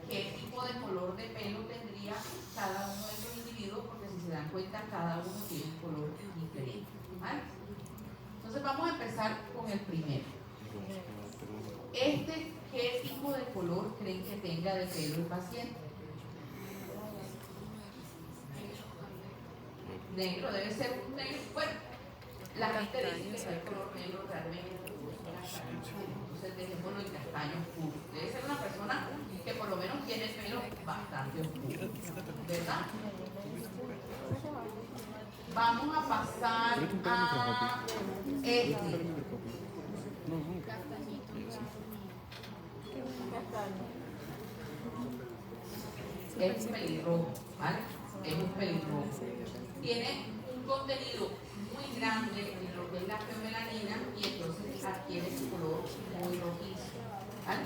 qué tipo de color de pelo tendría cada uno de estos individuos, porque si se dan cuenta, cada uno tiene un color diferente, ¿vale? Entonces vamos a empezar con el primero. ¿Qué tipo de color creen que tenga de pelo el paciente? Negro, debe ser un negro. Bueno, la característica del color negro realmente es castaño. Entonces dejémoslo en castaño oscuro. Debe ser una persona que por lo menos tiene el pelo bastante oscuro, ¿verdad? Vamos a pasar a es un pelirrojo, ¿vale? Es un pelirrojo. Tiene un contenido muy grande en lo que es la feomelanina y entonces adquiere su color muy rojizo, ¿vale?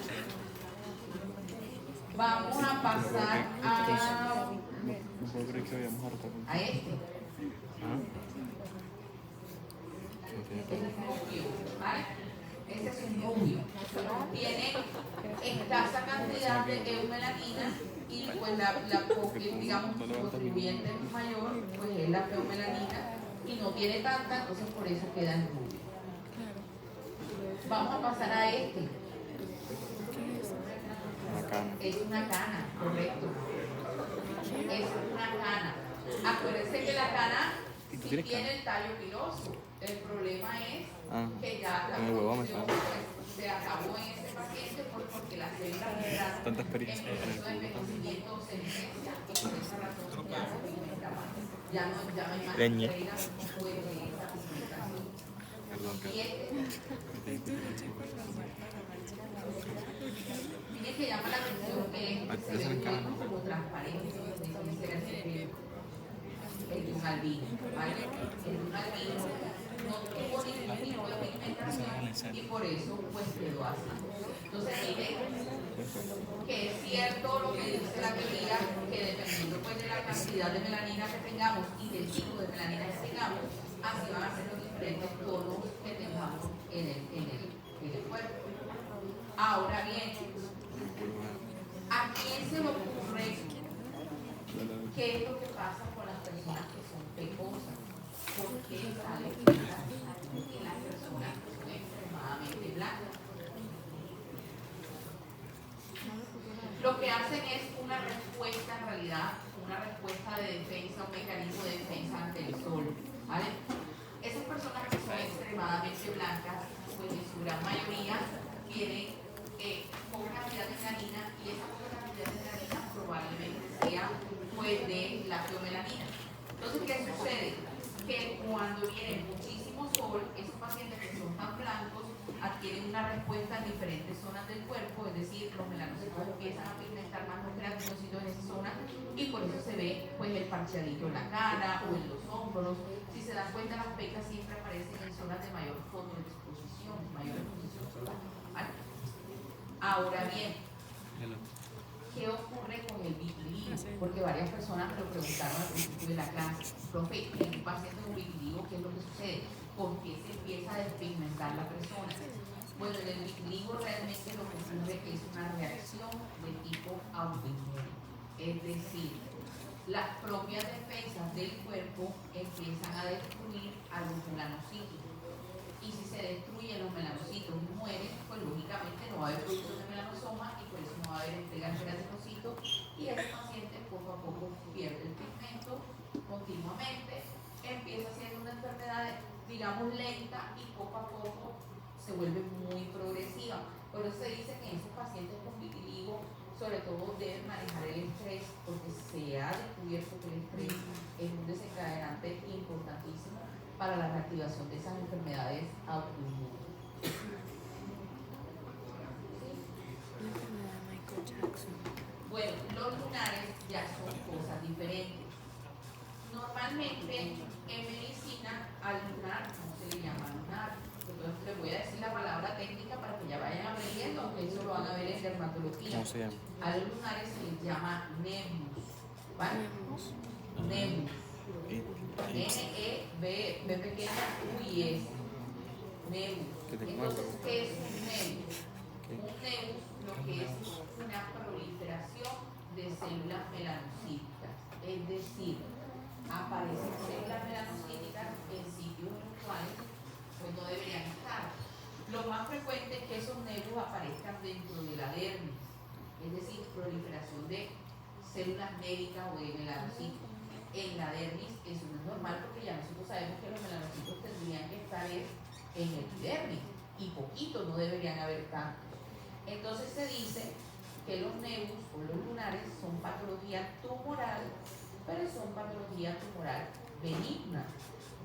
Vamos a pasar a este. Este es un rubio, ¿vale? Este es un rubio. Tiene escasa cantidad de eumelanina y pues digamos su contribuyente mayor pues es la feomelanina y no tiene tanta, entonces por eso queda en rubio. Vamos a pasar a este. Es una cana, correcto. Es una cana. Acuérdense que la cana sí tiene el tallo piloso. El problema es que ya la producción se acabó en ese paciente porque las células entraron en proceso de envejecimiento o senescencia y por esa razón ya no pigmenta más. Ya no hay más reglas después de esa pigmentación. Y tiene que llamar la atención que se ve como transparente, el de un albino, ¿vale? El de un albino no tuvo ningún tipo de pigmentación y por eso pues quedó así. Entonces miren que es cierto lo que dice la teoría, que dependiendo pues de la cantidad de melanina que tengamos y del tipo de melanina que tengamos, así van a ser los diferentes tonos que tengamos en el cuerpo. Ahora bien, ¿a quién se le ocurre qué es lo que pasa con las personas que son pecosas? ¿Por qué sale pecas en las personas que son extremadamente blancas? Lo que hacen es una respuesta, en realidad, una respuesta de defensa, un mecanismo de defensa ante el sol, ¿vale? Esas personas que son extremadamente blancas, pues en su gran mayoría tienen poca cantidad de melanina y esa poca cantidad de melanina probablemente sea pues de la feomelanina. Entonces, ¿qué sucede? Que cuando viene muchísimo sol, esos pacientes que son tan blancos adquieren una respuesta en diferentes zonas del cuerpo, es decir, los melanocitos empiezan a pigmentar más los queratinocitos en esa zona y por eso se ve pues el parcheadito en la cara o en los hombros. Si se dan cuenta, las pecas siempre aparecen en zonas de mayor fotoexposición, mayor exposición solar, ¿vale? Ahora bien, ¿qué ocurre con el vitiligo? Porque varias personas me lo preguntaron al principio de la clase. Profe, en un paciente con vitiligo, ¿qué es lo que sucede? ¿Por qué se empieza a despigmentar la persona? Bueno, en el vitiligo realmente lo que ocurre es una reacción de tipo autoinmune. Es decir, las propias defensas del cuerpo empiezan a destruir a los melanocitos. Y si se destruyen los melanocitos y mueren, pues lógicamente no va a haber producción de melanosoma y por eso no va a haber entrega de queratinocitos y ese paciente poco a poco pierde el pigmento continuamente, empieza siendo una enfermedad digamos lenta y poco a poco se vuelve muy progresiva. Por eso se dice que esos pacientes con vitiligo sobre todo deben manejar el estrés porque se ha descubierto que el estrés es un desencadenante importantísimo para la reactivación de esas enfermedades autoinmunes. Bueno, los lunares ya son cosas diferentes. Normalmente en medicina al lunar no se le llama lunar. Entonces les voy a decir la palabra técnica para que ya vayan aprendiendo. eso lo van a ver en dermatología. ¿Cómo se llama? A los lunares se les llama nebus, ¿vale? Nebus. N-E-B pequeña U-I-S. Nebus. Entonces, ¿qué es un nebus? Un nebus lo que es una proliferación de células melanocíticas. Es decir, aparecen células melanocíticas en sitios en los cuales pues, no deberían estar. Lo más frecuente es que esos nebus aparezcan dentro de la dermis, es decir, proliferación de células médicas o de melanocitos. En la dermis eso no es normal porque ya nosotros sabemos que los melanocitos tendrían que estar en el epidermis y poquito, no deberían haber tantos. Entonces se dice que los nebus o los lunares son patología tumoral, pero son patología tumoral benigna.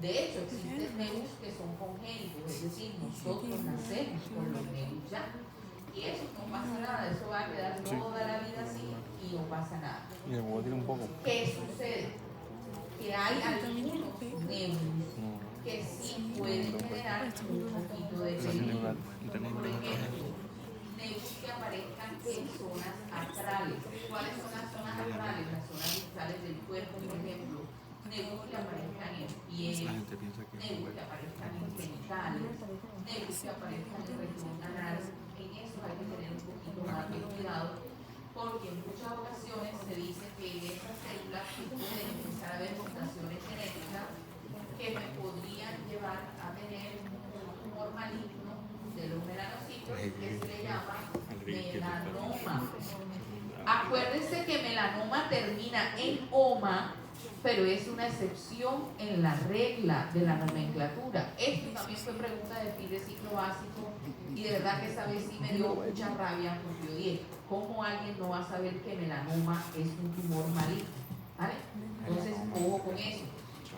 De hecho, existen nebus que son congénitos, es decir, nosotros nacemos con los nebus ya. Y eso no pasa nada, eso va a quedar toda la vida así y no pasa nada. Y el huevo tiene un poco. ¿Qué sucede? Que hay algunos nebus que sí pueden generar un poquito de peligro. Por ejemplo, nebus que aparezcan en zonas astrales. ¿Cuáles son las zonas astrales? Las zonas distales del cuerpo, por ejemplo. Nebus que aparezcan en piel, nebus que aparezcan en genitales, nebus que aparezcan en región anal. En eso hay que tener un poquito más de cuidado, porque en muchas ocasiones se dice que en esas células pueden empezar a haber mutaciones genéticas que me podrían llevar a tener un tumor maligno de los melanocitos que se le llama melanoma. Acuérdense que melanoma termina en oma, pero es una excepción en la regla de la nomenclatura. Esto también fue pregunta de fin de ciclo básico y de verdad que esa vez sí me dio mucha rabia porque yo dije, ¿cómo alguien no va a saber que melanoma es un tumor maligno? ¿Vale? Entonces, ojo con eso.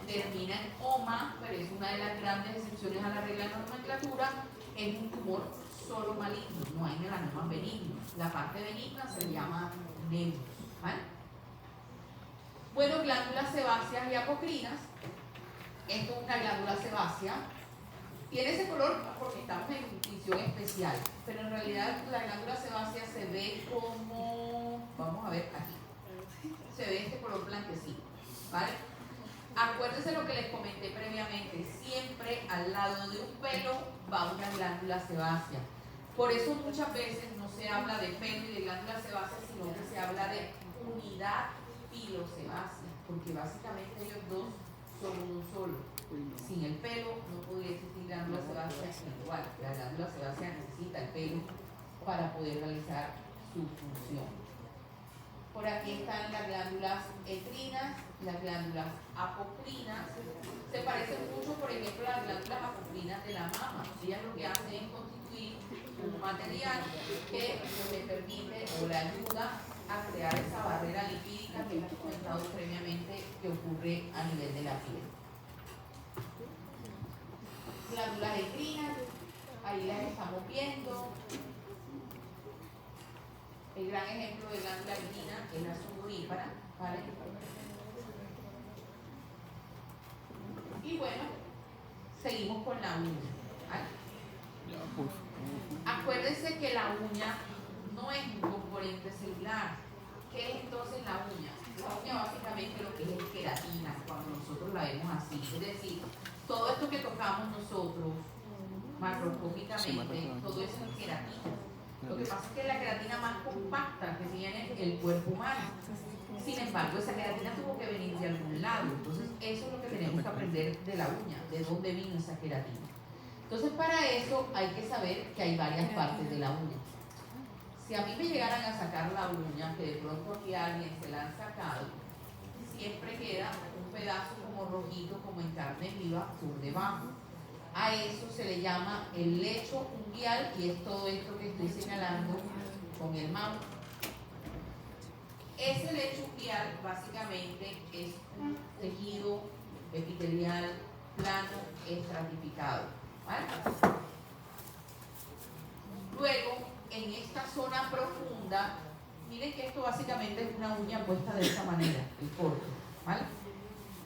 Termina en oma, pero es una de las grandes excepciones a la regla de la nomenclatura, es un tumor solo maligno, no hay melanoma benigno. La parte benigna se llama nebus, ¿vale? Bueno, glándulas sebáceas y apocrinas. Esto es una glándula sebácea. Tiene ese color porque estamos en nutrición especial, pero en realidad la glándula sebácea se ve como, vamos a ver aquí, se ve este color blanquecino, ¿vale? Acuérdense lo que les comenté previamente, siempre al lado de un pelo va una glándula sebácea. Por eso muchas veces no se habla de pelo y de glándula sebácea, sino que se habla de unidad pilosebácea, porque básicamente ellos dos son un solo. Sin el pelo no podría existir glándula sebácea igual. La glándula sebácea necesita el pelo para poder realizar su función. Por aquí están las glándulas ecrinas, las glándulas apocrinas. Se parecen mucho, por ejemplo, a las glándulas apocrinas de la mama. Ellas lo que hacen es constituir un material que le permite o le ayuda a crear esa barrera lipídica que hemos comentado previamente que ocurre a nivel de la piel. Glándulas ecrinas, ahí las estamos viendo. El gran ejemplo de glándula ecrina es la sudorípara, ¿vale? Y bueno, seguimos con la uña, ¿vale? Acuérdense que la uña no es un componente celular. ¿Qué es entonces la uña? La uña básicamente lo que es queratina, cuando nosotros la vemos así. Es decir, todo esto que tocamos nosotros macroscópicamente, todo eso es queratina. Lo que pasa es que es la queratina más compacta que tiene el cuerpo humano. Sin embargo, esa queratina tuvo que venir de algún lado. Entonces, eso es lo que tenemos que aprender de la uña, de dónde vino esa queratina. Entonces, para eso hay que saber que hay varias partes de la uña. Si a mí me llegaran a sacar la uña, que de pronto aquí alguien se la han sacado, siempre queda un pedazo como rojito, como en carne viva, por debajo. A eso se le llama el lecho unguial y es todo esto que estoy señalando con el mouse. Ese lecho unguial básicamente es un tejido epitelial plano estratificado, ¿vale? Luego, en esta zona profunda, miren que esto básicamente es una uña puesta de esta manera, el corte, ¿vale?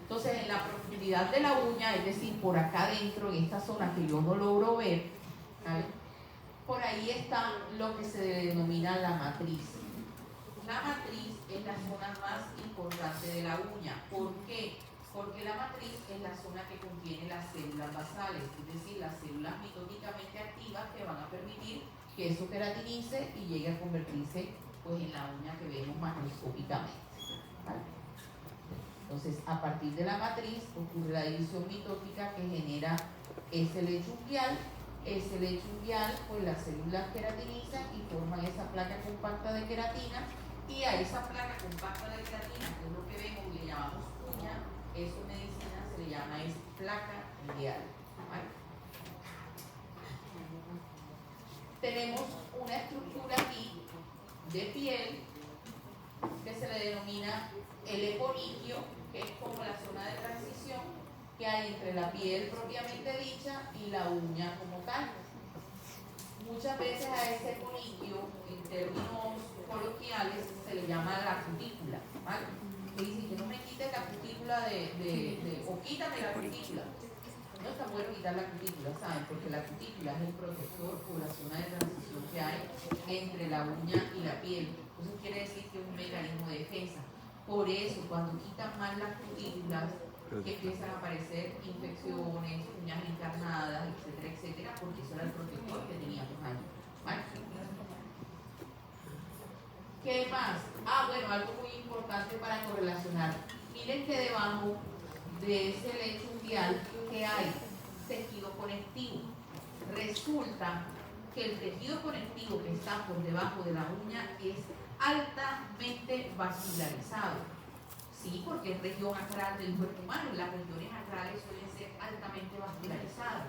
Entonces, en la profundidad de la uña, es decir, por acá adentro, en esta zona que yo no logro ver, ¿vale? por ahí está lo que se denomina la matriz. La matriz es la zona más importante de la uña. ¿Por qué? Porque la matriz es la zona que contiene las células basales, es decir, las células mitóticamente activas que van a permitir que eso queratinice y llegue a convertirse pues, en la uña que vemos macroscópicamente. ¿Vale? Entonces, a partir de la matriz ocurre la división mitótica que genera ese lecho unguial. Ese lecho unguial, pues las células queratinizan y forman esa placa compacta de queratina, y a esa placa compacta de queratina, que es lo que vemos y le llamamos uña, eso en medicina se le llama es placa unguial. ¿Vale? Tenemos una estructura aquí de piel que se le denomina el eponiquio, que es como la zona de transición que hay entre la piel propiamente dicha y la uña como tal. Muchas veces a ese eponiquio, en términos coloquiales, se le llama la cutícula, ¿vale? Que dicen que no me quite la cutícula o quítame la cutícula. No está bueno quitar la cutícula, ¿saben? Porque la cutícula es el protector o la zona de transición que hay entre la uña y la piel. Eso quiere decir que es un mecanismo de defensa. Por eso, cuando quitan mal las cutículas, que empiezan a aparecer infecciones, uñas encarnadas, etcétera, etcétera, porque eso era el protector que teníamos ahí. ¿Vale? ¿Qué más? Bueno, algo muy importante para correlacionar. Miren que debajo de ese lecho unguial que hay tejido conectivo. Resulta que el tejido conectivo que está por debajo de la uña es altamente vascularizado. Sí, porque es región acral del cuerpo humano, las regiones acrales suelen ser altamente vascularizadas.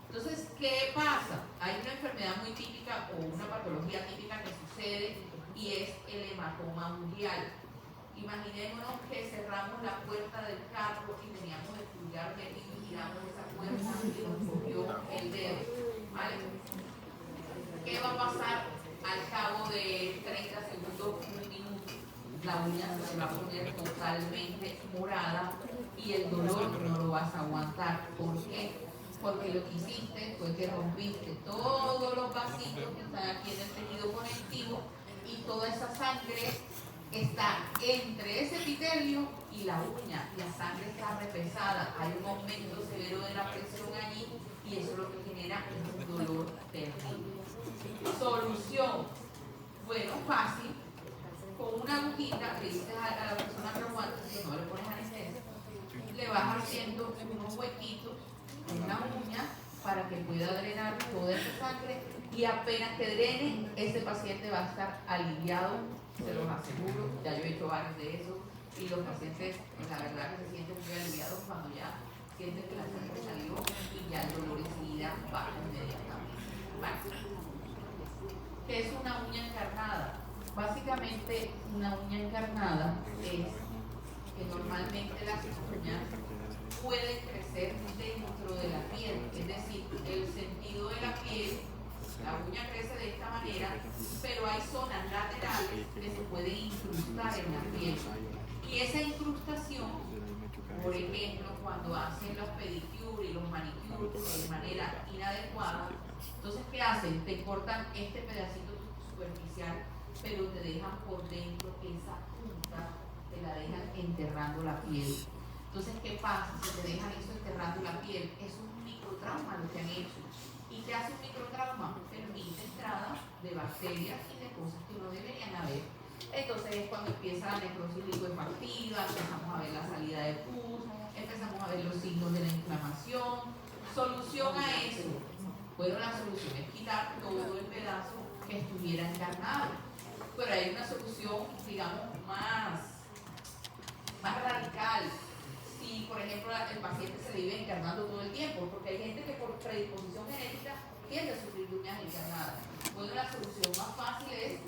Entonces, ¿qué pasa? Hay una enfermedad muy típica o una patología típica que sucede y es el hematoma unguial. Imaginémonos que cerramos la puerta del carro y teníamos el pulgar metido y giramos esa puerta y nos cogió el dedo. ¿Vale? ¿Qué va a pasar al cabo de 30 segundos, un minuto? La uña se va a poner totalmente morada y el dolor no lo vas a aguantar. ¿Por qué? Porque lo que hiciste fue que rompiste todos los vasitos que están aquí en el tejido conectivo y toda esa sangre está entre ese epitelio y la uña. La sangre está repesada, hay un aumento severo de la presión allí y eso lo que genera es un dolor terrible. Solución. Bueno, fácil. Con una agujita le dices a la persona que aguanta, que no le pones anestesia, le vas haciendo unos huequitos en la uña para que pueda drenar toda esa sangre y apenas que drene, ese paciente va a estar aliviado, se los aseguro, ya yo he hecho varios de esos y los pacientes, la verdad que se sienten muy aliviados cuando ya sienten que la sangre salió y ya el dolor enseguida baja inmediatamente. ¿Vale? ¿Qué es una uña encarnada? Básicamente, una uña encarnada es que normalmente las uñas pueden crecer dentro de la piel, es decir, el sentido de la piel, la uña crece de esta manera, pero hay zonas laterales que se pueden incrustar en la piel. Y esa incrustación, por ejemplo, cuando hacen los pedicure y los manicure de manera inadecuada, entonces, ¿qué hacen? Te cortan este pedacito superficial, pero te dejan por dentro esa punta, te la dejan enterrando la piel. Entonces, ¿qué pasa? Si te dejan eso enterrando la piel, es un microtrauma lo que han hecho. ¿Y qué hace un microtrauma? Permite entrada de bacterias y de cosas que no deberían haber. Entonces es cuando empieza la necrosis lipoefactiva, empezamos a ver la salida de pus, empezamos a ver los signos de la inflamación. Solución a eso. Bueno, la solución es quitar todo el pedazo que estuviera encarnado. Pero hay una solución, digamos, más radical. Si, por ejemplo, el paciente se le vive encarnando todo el tiempo, porque hay gente que por predisposición genética tiende a sufrir uñas encarnadas. Bueno, la solución más fácil es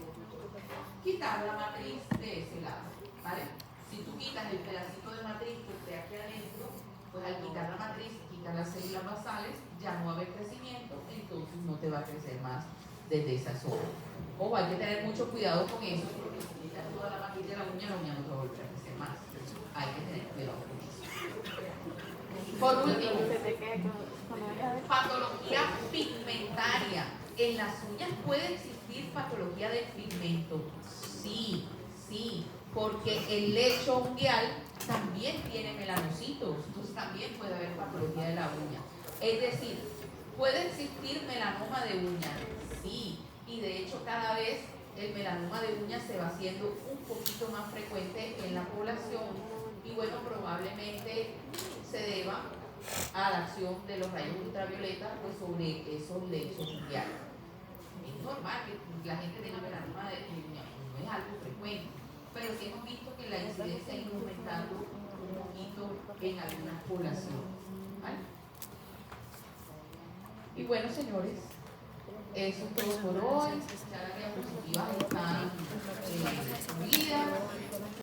quitar la matriz de ese lado, ¿vale? Si tú quitas el pedacito de matriz que esté aquí adentro, pues al quitar la matriz, quitar las células basales, ya no va a haber crecimiento, entonces no te va a crecer más desde esa zona. O hay que tener mucho cuidado con eso, porque si quitas toda la matriz de la uña no va a volver a crecer más. Hay que tener cuidado con eso. Por último, patología pigmentaria. ¿En las uñas puede existir patología del pigmento? Sí, sí, porque el lecho ungueal también tiene melanocitos, entonces también puede haber patología de la uña. Es decir, ¿puede existir melanoma de uña? Sí, y de hecho cada vez el melanoma de uña se va haciendo un poquito más frecuente en la población y bueno, probablemente se deba a la acción de los rayos ultravioleta pues, sobre esos lechos ungueales. Es normal que la gente tenga melanoma de uña, no es algo frecuente, pero sí hemos visto que la incidencia ha ido aumentando un poquito en algunas poblaciones. ¿Vale? Y bueno, señores, eso es todo por hoy. Ya la diapositiva